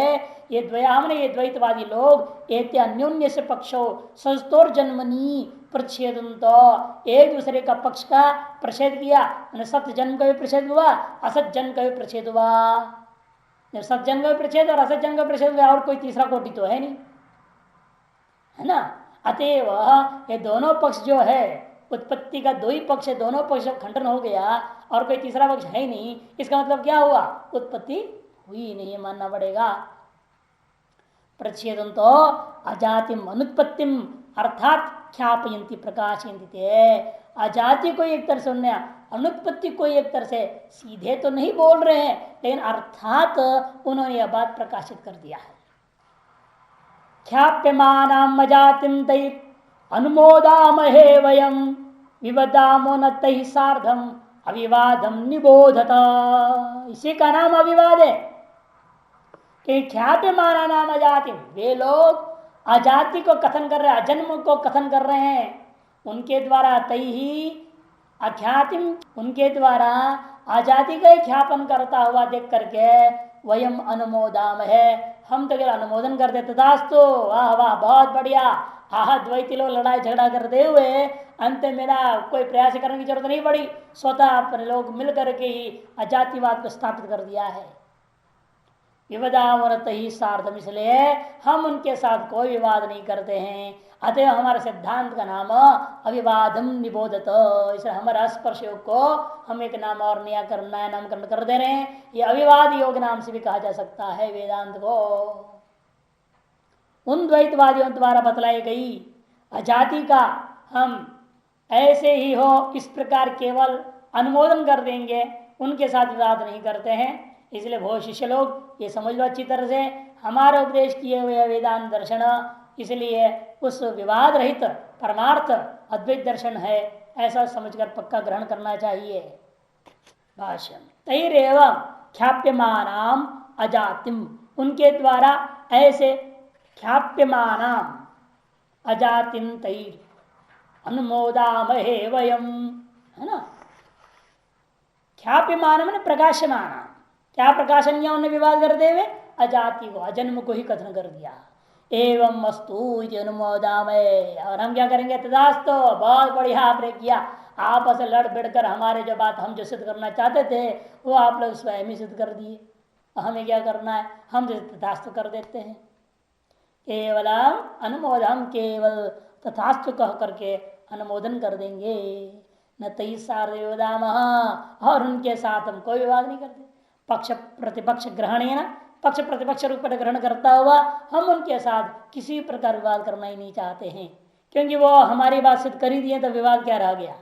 ये द्वयाम ये द्वैतवादी लोग एते अन्योन्य से पक्षो संस्तोर जन्मनी प्रच्छेदन, तो एक दूसरे का पक्ष का प्रच्छेद किया, सत्य जन्म का भी प्रच्छेद हुआ, असत जन्म का भी प्रच्छेद हुआ। सत्य जन्म का भी प्रच्छेद और असत जन्म का प्रच्छेद हुआ, और कोई तीसरा कोटि तो है नहीं, है ना। अतएव ये दोनों पक्ष जो है, उत्पत्ति का दो ही पक्ष है, दोनों पक्ष खंडन हो गया और कोई तीसरा पक्ष है ही नहीं, इसका मतलब क्या हुआ, उत्पत्ति हुई नहीं, मानना पड़ेगा। प्रच्छेदन तो अजातिम अनुत्पत्तिम अर्थात ख्यापयंती प्रकाशयंती, अजाति को एक तरह से उन्हें, अनुत्पत्ति को एक तरह से सीधे तो नहीं बोल रहे हैं, लेकिन अर्थात उन्होंने यह बात प्रकाशित कर दिया है। ख्याप्यमानाम अजातिम तै अनुमोदामहे वयम विवदामो न तैः सार्धम अविवादम निबोधत, इसी का नाम अविवाद है कि ख्याप्यमाना नाम अजाति, वे लोग अजाति को कथन कर रहे हैं, अजन्म को कथन कर रहे हैं, उनके द्वारा तई ही अख्यातिम, उनके द्वारा अजाति का ही ख्यापन करता हुआ देख करके वयम अनुमोदाम है, हम तो केवल अनुमोदन कर देते, तथास्तु वाह वाह बहुत बढ़िया, आह द्वैती लोग लड़ाई झगड़ा करते हुए अंत मेरा कोई प्रयास करने की जरूरत नहीं पड़ी, स्वतः अपने लोग मिलकर के ही अजातिवाद को स्थापित कर दिया है। विवादावरत ही सार्धम, इसलिए हम उनके साथ कोई विवाद नहीं करते हैं, अतः हमारे सिद्धांत का नाम अविवादम निबोधत, इसलिए हमारे स्पर्श योग को हम एक नाम और नया करना नामकरण कर दे रहे हैं, ये अविवाद योग नाम से भी कहा जा सकता है वेदांत को। उन द्वैतवादियों द्वारा बतलाई गई अजाति का हम ऐसे ही हो इस प्रकार केवल अनुमोदन कर देंगे, उनके साथ विवाद नहीं करते हैं। इसलिए बहुत शिष्य लोग ये समझ लो अच्छी तरह से, हमारा उपदेश किए हुए वेदांत दर्शन इसलिए उस विवाद रहित परमार्थ अद्वैत दर्शन है, ऐसा समझकर पक्का ग्रहण करना चाहिए। भाष्य तैरेव ख्याप्यमानाम अजातिम, उनके द्वारा ऐसे ख्याप्यमानाम अजातिम तैर अनुमोदामहे वयम, है ना। ख्याप्यमान मैंने प्रकाशमान, क्या प्रकाशन किया उन्होंने विवाद करते हुए, अजाति को अजन्म को ही कथन कर दिया। एवं मस्तु अनुमोदामय, और हम क्या करेंगे, तदास्तु बहुत बढ़िया आपने किया, आपस में लड़ भिड़ कर हमारे जो बात हम जो सिद्ध करना चाहते थे वो आप लोग स्वयं ही सिद्ध कर दिए, हमें क्या करना है, हम जो तथास्तु कर देते हैं। केवल अनुमोदन, केवल तथास्तु कह करके अनुमोदन कर देंगे, न तई सार्वदाम, और उनके साथ हम कोई विवाद नहीं करते। पक्ष प्रतिपक्ष ग्रहण है ना, पक्ष प्रतिपक्ष रूप में ग्रहण करता हुआ हम उनके साथ किसी प्रकार विवाद करना ही नहीं चाहते हैं, क्योंकि वो हमारी बात सिद्ध कर ही दिए तो विवाद क्या रह गया।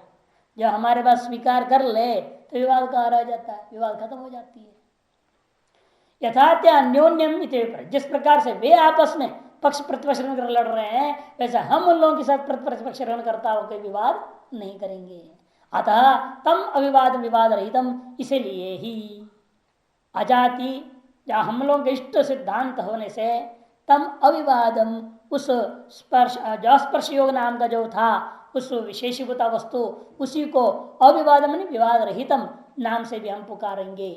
जो हमारे बात स्वीकार कर ले तो विवाद कहाँ रह जाता है, विवाद खत्म हो जाती है। यथात्य अन्योन्यम जिस प्रकार से वे आपस में पक्ष प्रतिपक्ष कर लड़ रहे हैं, वैसे हम उन लोगों के साथ प्रतिपक्ष करता होकर विवाद नहीं करेंगे। अतः तम अविवाद विवाद रहितम, इसीलिए ही अजाति या हम लोगों के इष्ट सिद्धांत होने से तम अविवादम, उस स्पर्श जो स्पर्श योग नाम का जो था उस विशेषीभूता वस्तु, उसी को अविवादम विवाद रहितम नाम से भी हम पुकारेंगे।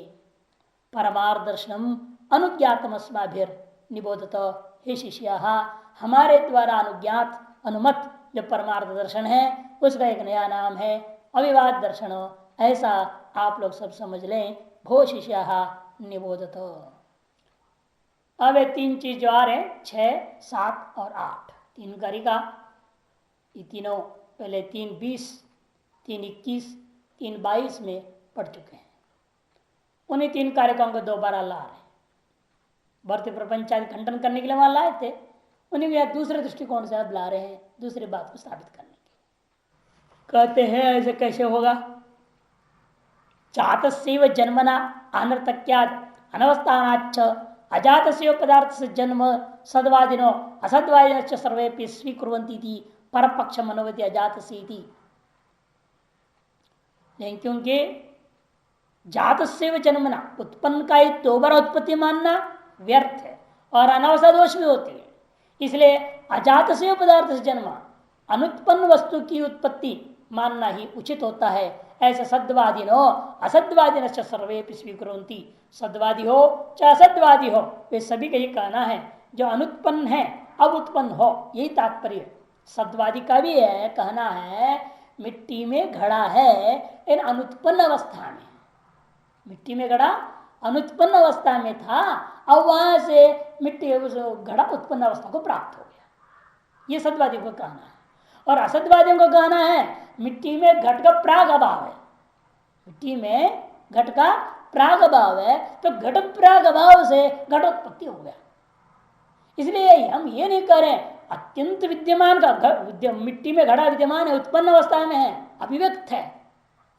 परमार्दर्शनम अनुज्ञातम अस्माभिर निबोधत, हे शिष्या हमारे द्वारा अनुज्ञात अनुमत जो परमार्थ दर्शन है उसका एक नया नाम है अविवाद दर्शन। ऐसा आप लोग सब समझ लें। भो शिष्या निबोधत। अब ये तीन चीज जो आ रहे 6, 7 और 8 तीन कारिका, ये तीनों पहले 3:20, 3:21, 3:22 में पढ़ चुके हैं। उन्हीं तीन कारिकाओं को दोबारा ला रहे, भर्ती प्रपंच आदि खंडन करने के लिए वहां लाए थे, उन्हीं को दूसरे दृष्टिकोण से अब ला रहे हैं, दूसरी बात को साबित करने के। कहते हैं ऐसे कैसे होगा? जातस्यैव जन्मना अनर्थक्यात् अनवस्थानाच्च अजातस्यैव पदार्थ से जन्म सद्वादिनो असद्वादिनश्च सर्वेपि स्वीकुर्वन्ति परपक्ष मनोवति अजातस्येति। लेकिन क्योंकि जातस्यैव जन्मना उत्पन्न का ही दोबारा उत्पत्ति मानना व्यर्थ है और अनावस्था दोष भी होती है, इसलिए अजातस्यैव पदार्थ से जन्म अनुत्पन्न वस्तु की उत्पत्ति मानना ही उचित होता है। ऐसे सद्वादिनो असद्वादिन सर्वे स्वीकुर्वन्ति, सद्वादी हो चाहे असद्वादी हो वे सभी का ये कहना है जो अनुत्पन्न है अब उत्पन्न हो, यही तात्पर्य। सद्वादी का भी है कहना है मिट्टी में घड़ा है इन अनुत्पन्न अवस्था में, मिट्टी में घड़ा अनुत्पन्न अवस्था में था, अब वहां से मिट्टी घड़ा उत्पन्न अवस्था को प्राप्त हो गया, ये सद्वादियों को कहना है। और असद्वादियों को कहना है मिट्टी में घट का प्राग अभाव है, मिट्टी में घट का प्राग अभाव है तो घट प्राग अभाव से घट उत्पत्ति हो गया। इसलिए हम ये नहीं कह रहे अत्यंत विद्यमान का मिट्टी में घड़ा विद्यमान है, उत्पन्न अवस्था में है, अभिव्यक्त है,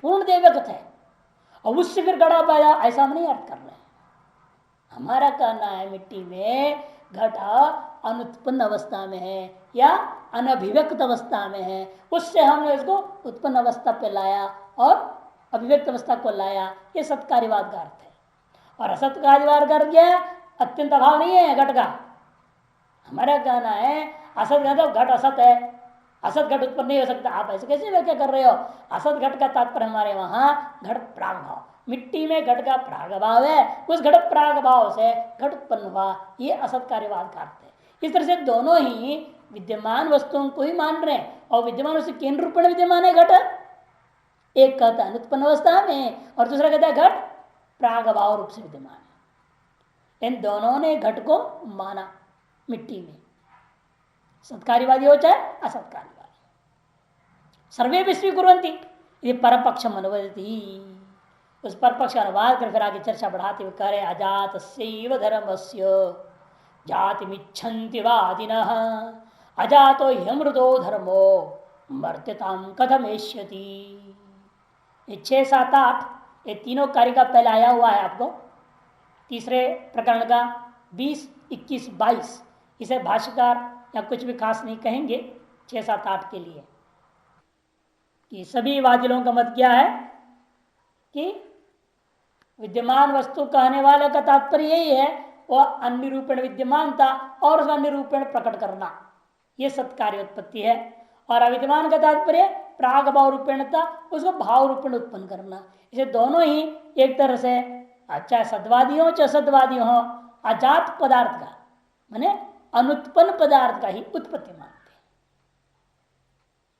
पूर्ण व्यक्त है और उससे फिर घड़ा पाया, ऐसा हम नहीं अर्थ कर रहे हैं। हमारा कहना है मिट्टी में घटा अनुत्पन्न अवस्था में है या अनभिव्यक्त अवस्था में है, उससे हमने इसको उत्पन्न अवस्था पे लाया और अभिव्यक्त अवस्था को लाया, ये सत्कार्यवाद का अर्थ है। और असत्कार्यवाद का अर्थ क्या है? अत्यंत अभाव नहीं है घट का। हमारा कहना है असत घट, घट असत है, असत घट उत्पन्न नहीं हो सकता। आप ऐसे कैसे व्याख्या कर रहे हो? असत घट का तात्पर्य हमारे वहां घट प्राग भाव, मिट्टी में घट का प्राग भाव है, उस घट प्राग भाव से घट उत्पन्न हुआ, ये असत कार्यवाद का अर्थ है। इस तरह से दोनों ही विद्यमान वस्तुओं को ही मान रहे हैं और विद्यमान वस्तु केंद्र रूप में विद्यमान है घट, एक कहता है अनुत्पन्न अवस्था में और दूसरा कहता है घट प्राग भाव रूप से विद्यमान है। इन दोनों ने घट को माना मिट्टी में, सत्कार्यवादी हो चाहे असत्कार्यवादी, सर्वे भी स्वीकुर्वन्ति, ये परपक्ष अनुवदति। उस परपक्ष का अनुवाद कर फिर आगे चर्चा बढ़ाते हुए कह रहे अजातस्यैव धर्मस्य जातिमिच्छन्ति वादिनः अजातो ह्यमृतो धर्मो मर्त्यतां कथमेष्यति। ये 6, 7, 8 ये तीनों कार्य का पहले आया हुआ है आपको, तीसरे प्रकरण का 20, 21, 22, इसे भाष्यकार या कुछ भी खास नहीं कहेंगे 6, 7, 8 के लिए। कि सभी वादिलों का मत क्या है कि विद्यमान वस्तु कहने वाले का तात्पर्य यही है वह अनिरूपण विद्यमानता और उसका निरूपण प्रकट करना, यह सत्कार्य उत्पत्ति है। और अविद्यमान का तात्पर्य प्राग भाव रूपेणता, उसको भाव रूपेण उत्पन्न करना। इसे दोनों ही एक तरह से चाहे सद्वादी हो चाहे असद्वादी हो अजात पदार्थ का माने अनुत्पन्न पदार्थ का ही उत्पत्ति मानते हैं।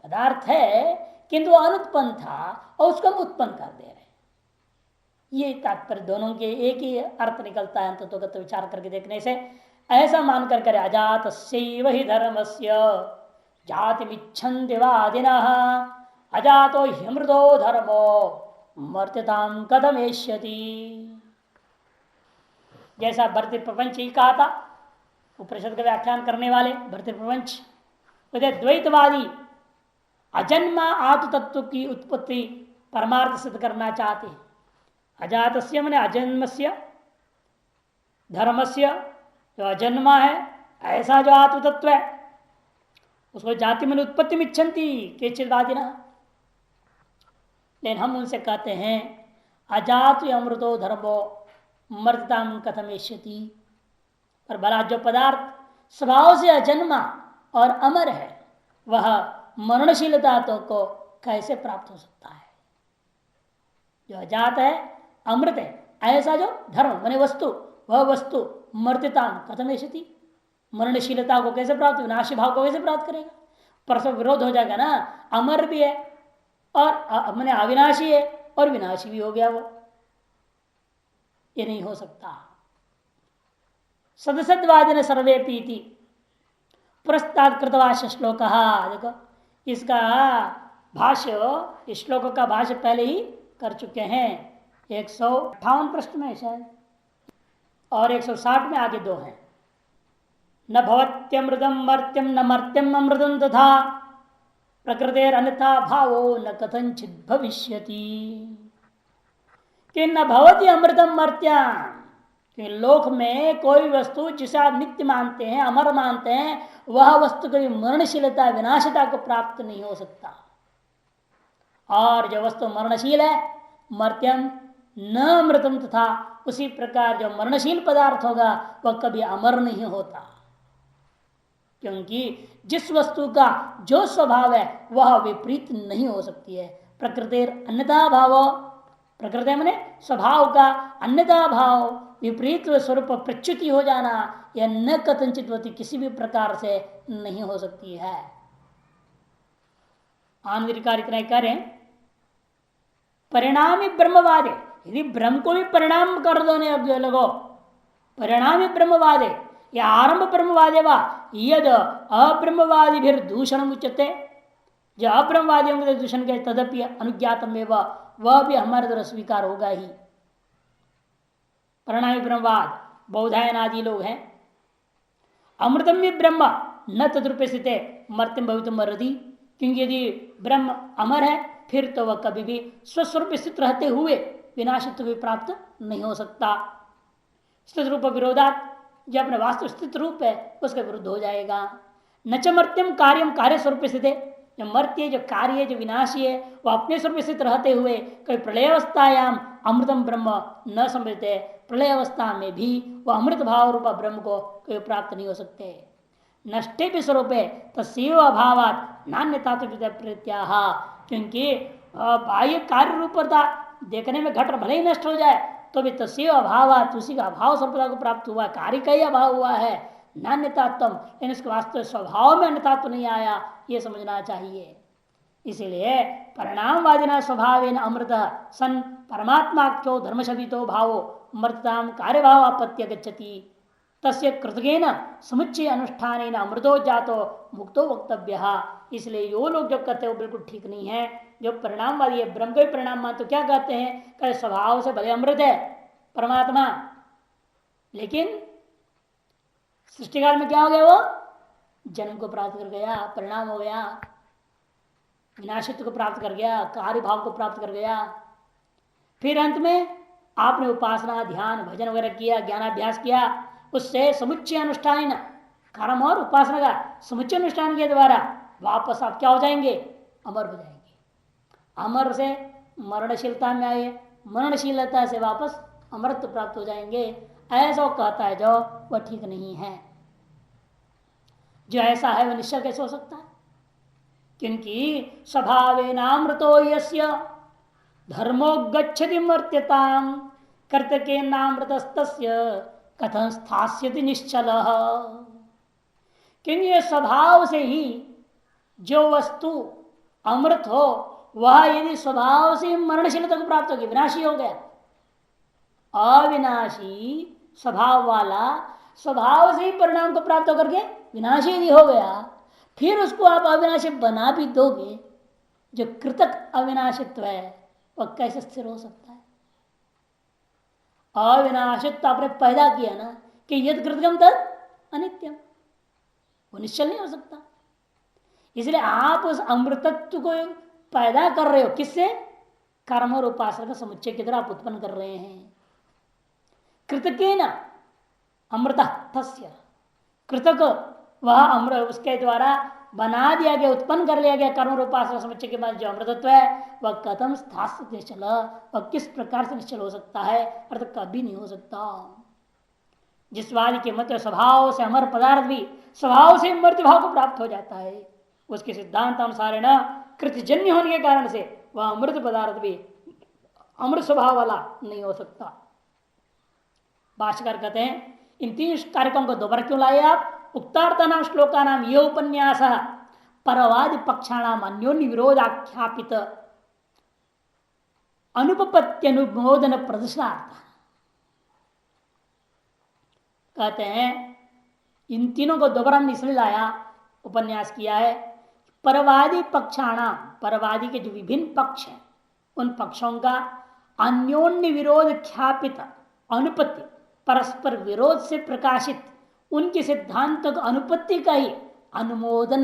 पदार्थ है किंतु अनुत्पन्न था और उसको हम उत्पन्न कर दे रहे हैं, ये तात्पर्य दोनों के एक ही अर्थ निकलता है तत्वगत विचार करके देखने से। ऐसा मानकर करे अजातस्यैव हि धर्मस्य जातिमिच्छन्ति वादिनः अजातो ह्यमृतो धर्मो मर्त्यतां कथमेष्यति। जैसा भर्तृ प्रपंच ही कहा था उपनिषद का व्याख्यान करने वाले भर्तृ प्रपंच, द्वैतवादी अजन्मा आत्म तत्व की उत्पत्ति परमार्थ सिद्ध करना चाहते हैं, अजातस्य मैंने अजन्मस्य, धर्मस्य जो अजन्मा है ऐसा जो आत्म तत्व है उसको जाति में उत्पत्ति मिच्छन्ति केचिदादिना। लेकिन हम उनसे कहते हैं अजात अमृतो धर्मो मर्दताम कथमेष्यति। पर भला जो पदार्थ स्वभाव से अजन्मा और अमर है वह मरणशीलता तो को कैसे प्राप्त हो सकता है। जो अजात है अमृत है ऐसा जो धर्म माने वस्तु, वह वस्तु मर्त्यता कथमेष्यति, मरणशीलता को कैसे प्राप्त, विनाशी भाव को कैसे प्राप्त करेगा। परस्पर विरोध हो जाएगा ना, अमर भी है और मैंने अविनाशी है और विनाशी भी हो गया वो, ये नहीं हो सकता। सदसद्वादिन सर्वे पीति पुरस्ताद कृतवाश श्लोक। देखो इसका भाष्य, इस श्लोक का भाष्य पहले ही कर चुके हैं 158 पृष्ठ में शायद, और 160 में आगे दो हैं। न भवत्यमृतम मर्त्यम न मर्त्यम अमृतम तथा प्रकृतेर अन्यथा भावो न कथंचित भविष्यति। कि न भवती अमृतम मर्त्यम, कि लोक में कोई वस्तु जिसे आप नित्य मानते हैं, अमर मानते हैं, वह वस्तु कभी मरणशीलता विनाशिता को प्राप्त नहीं हो सकता। और जो वस्तु मरणशील है मर्त्यम न अमृतम तथा, उसी प्रकार जो मरणशील पदार्थ होगा वह कभी अमर नहीं होता। क्योंकि जिस वस्तु का जो स्वभाव है वह विपरीत नहीं हो सकती है। प्रकृति अन्यथा भाव, प्रकृति में स्वभाव का अन्यथा भाव विपरीत स्वरूप प्रच्युति हो जाना यह न कथनचित होती किसी भी प्रकार से नहीं हो सकती है। आनंदकारी इतना करें परिणामी ब्रह्मवादे, यदि ब्रह्म को भी परिणाम कर दो ने अब लोगो परिणामी ब्रह्मवादे या आरंभ ब्रह्मवादे वा यद अब्रह्मवादी भी दूषण उच्यते, जो अब्रह्मवादियों के दूषण के तदपि अनुज्ञातम एवं वह भी हमारे द्वारा स्वीकार होगा ही। परिणामी ब्रह्मवाद बौधायन आदि लोग हैं। अमृतम भी ब्रह्म न तद्रूप स्थित मर्त्यम भवितुम मरदी, क्योंकि यदि ब्रह्म अमर है फिर तो वह कभी भी स्वस्वरूप स्थित रहते हुए विनाशित्व भी प्राप्त नहीं हो सकता। स्थित रूप विरोधात, जो अपने वास्तु स्थित रूप है उसका विरुद्ध हो जाएगा। न च मर्त्यम कार्यम कार्य स्वरूप स्थित है, जो मर्त्य जो कार्य जो विनाशी है वह अपने स्वरूप स्थित रहते हुए कभी प्रलय अवस्थायाम अमृतम ब्रह्म न समझते, प्रलय अवस्था में भी वह अमृत भाव रूपा ब्रह्म को कभी प्राप्त नहीं हो सकते। नष्टे भी स्वरूप है तस्व अभावात नान्यता प्रत्याह, क्योंकि बाह्य कार्य रूपता देखने में घट भले ही नष्ट हो जाए तो भी तस्व अभावात उसी का अभाव संपदा को प्राप्त हुआ, कार्य का ही अभाव हुआ है। नान्यतात्म लेकिन इसके वास्तव स्वभाव में अन्यतात्व नहीं आया, ये समझना चाहिए। इसीलिए परिणामवादिना स्वभाव अमृत सन परमात्माख्यो धर्मशबितो भावो मृतताम कार्यभाव आपत्ति गच्छति, तस्य कृतगेन समुच्चय अनुष्ठान अमृतो जातो मुक्तो वक्तव्य। इसलिए यो लोग जो कहते हैं वो बिल्कुल ठीक नहीं है। जो परिणामवादी है ब्रह्म को ही परिणाम मान तो क्या कहते हैं, कहते स्वभाव से भले अमृत है परमात्मा, लेकिन सृष्टिकाल में क्या हो गया, वो जन्म को प्राप्त कर गया, परिणाम हो गया, विनाशित्व को प्राप्त कर गया, कार्य भाव को प्राप्त कर गया। फिर अंत में आपने उपासना ध्यान भजन वगैरह किया, ज्ञानाभ्यास किया, उससे समुच्चय अनुष्ठान कर्म और उपासना का समुच्चय अनुष्ठान के द्वारा वापस आप क्या हो जाएंगे, अमर हो जाएंगे। अमर से मरणशीलता में आए, मरणशीलता से वापस अमृत प्राप्त हो जाएंगे, ऐसा वो कहता है जो वह ठीक नहीं है। जो ऐसा है वह निश्चय कैसे हो सकता है, क्योंकि स्वभावेनामृतो यस्य धर्मो गच्छति मर्त्यताम कर्तके नामृतस्तस्य कथं स्थास्यति निश्चलः। क्योंकि स्वभाव से ही जो वस्तु अमृत हो वह यदि स्वभाव से मरणशीलता को प्राप्त होगी, विनाशी हो गया, अविनाशी स्वभाव वाला स्वभाव से ही परिणाम को प्राप्त होकर के विनाशी यदि हो गया, फिर उसको आप अविनाशी बना भी दोगे, जो कृतक अविनाशित्व है वह कैसे स्थिर हो सकता है। अविनाशित्व आपने पैदा किया ना कि यद कृतकम तद अनित्यम, वो निश्चल नहीं हो सकता। इसलिए आप उस अमृतत्व को पैदा कर रहे हो, किससे, कर्म और उपासना का समुच्चय की तरह आप उत्पन्न कर रहे हैं। कृतकेन अमृत तस्य, कृतक वह अमृत उसके द्वारा बना दिया गया, उत्पन्न कर लिया गया कर्म और उपासना समुच्चय के बाद जो अमृतत्व है वह कथम स्थास्य निश्चल, वह किस प्रकार से निश्चल हो सकता है, अर्थात कभी नहीं हो सकता। जिस वादी के मत स्वभाव से अमर पदार्थ भी स्वभाव से मृत्यु भाव को प्राप्त हो जाता है, उसके सिद्धांत अनुसार न कृतजन्य होने के कारण से वह अमृत पदार्थ भी अमृत स्वभाव वाला नहीं हो सकता। भाष्यकार कहते हैं इन तीन कारकों को दोबारा क्यों लाए आप? उक्तार्थ नाम श्लोका नाम ये उपन्यास परवादि पक्षाणाम अन्योन्य विरोधाख्यापित अनुपपत्त्यनुमोदन प्रदर्शनार्थ। कहते हैं इन तीनों को दोबारा हमने इसलिए लाया, उपन्यास किया है, परवादी पक्षाणाम, परवादी के जो विभिन्न पक्ष हैं उन पक्षों का अन्योन्य विरोध ख्यापित अनुपत्ति, परस्पर विरोध से प्रकाशित उनके सिद्धांत अनुपत्ति का ही अनुमोदन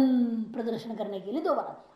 प्रदर्शन करने के लिए दोबारा दिया।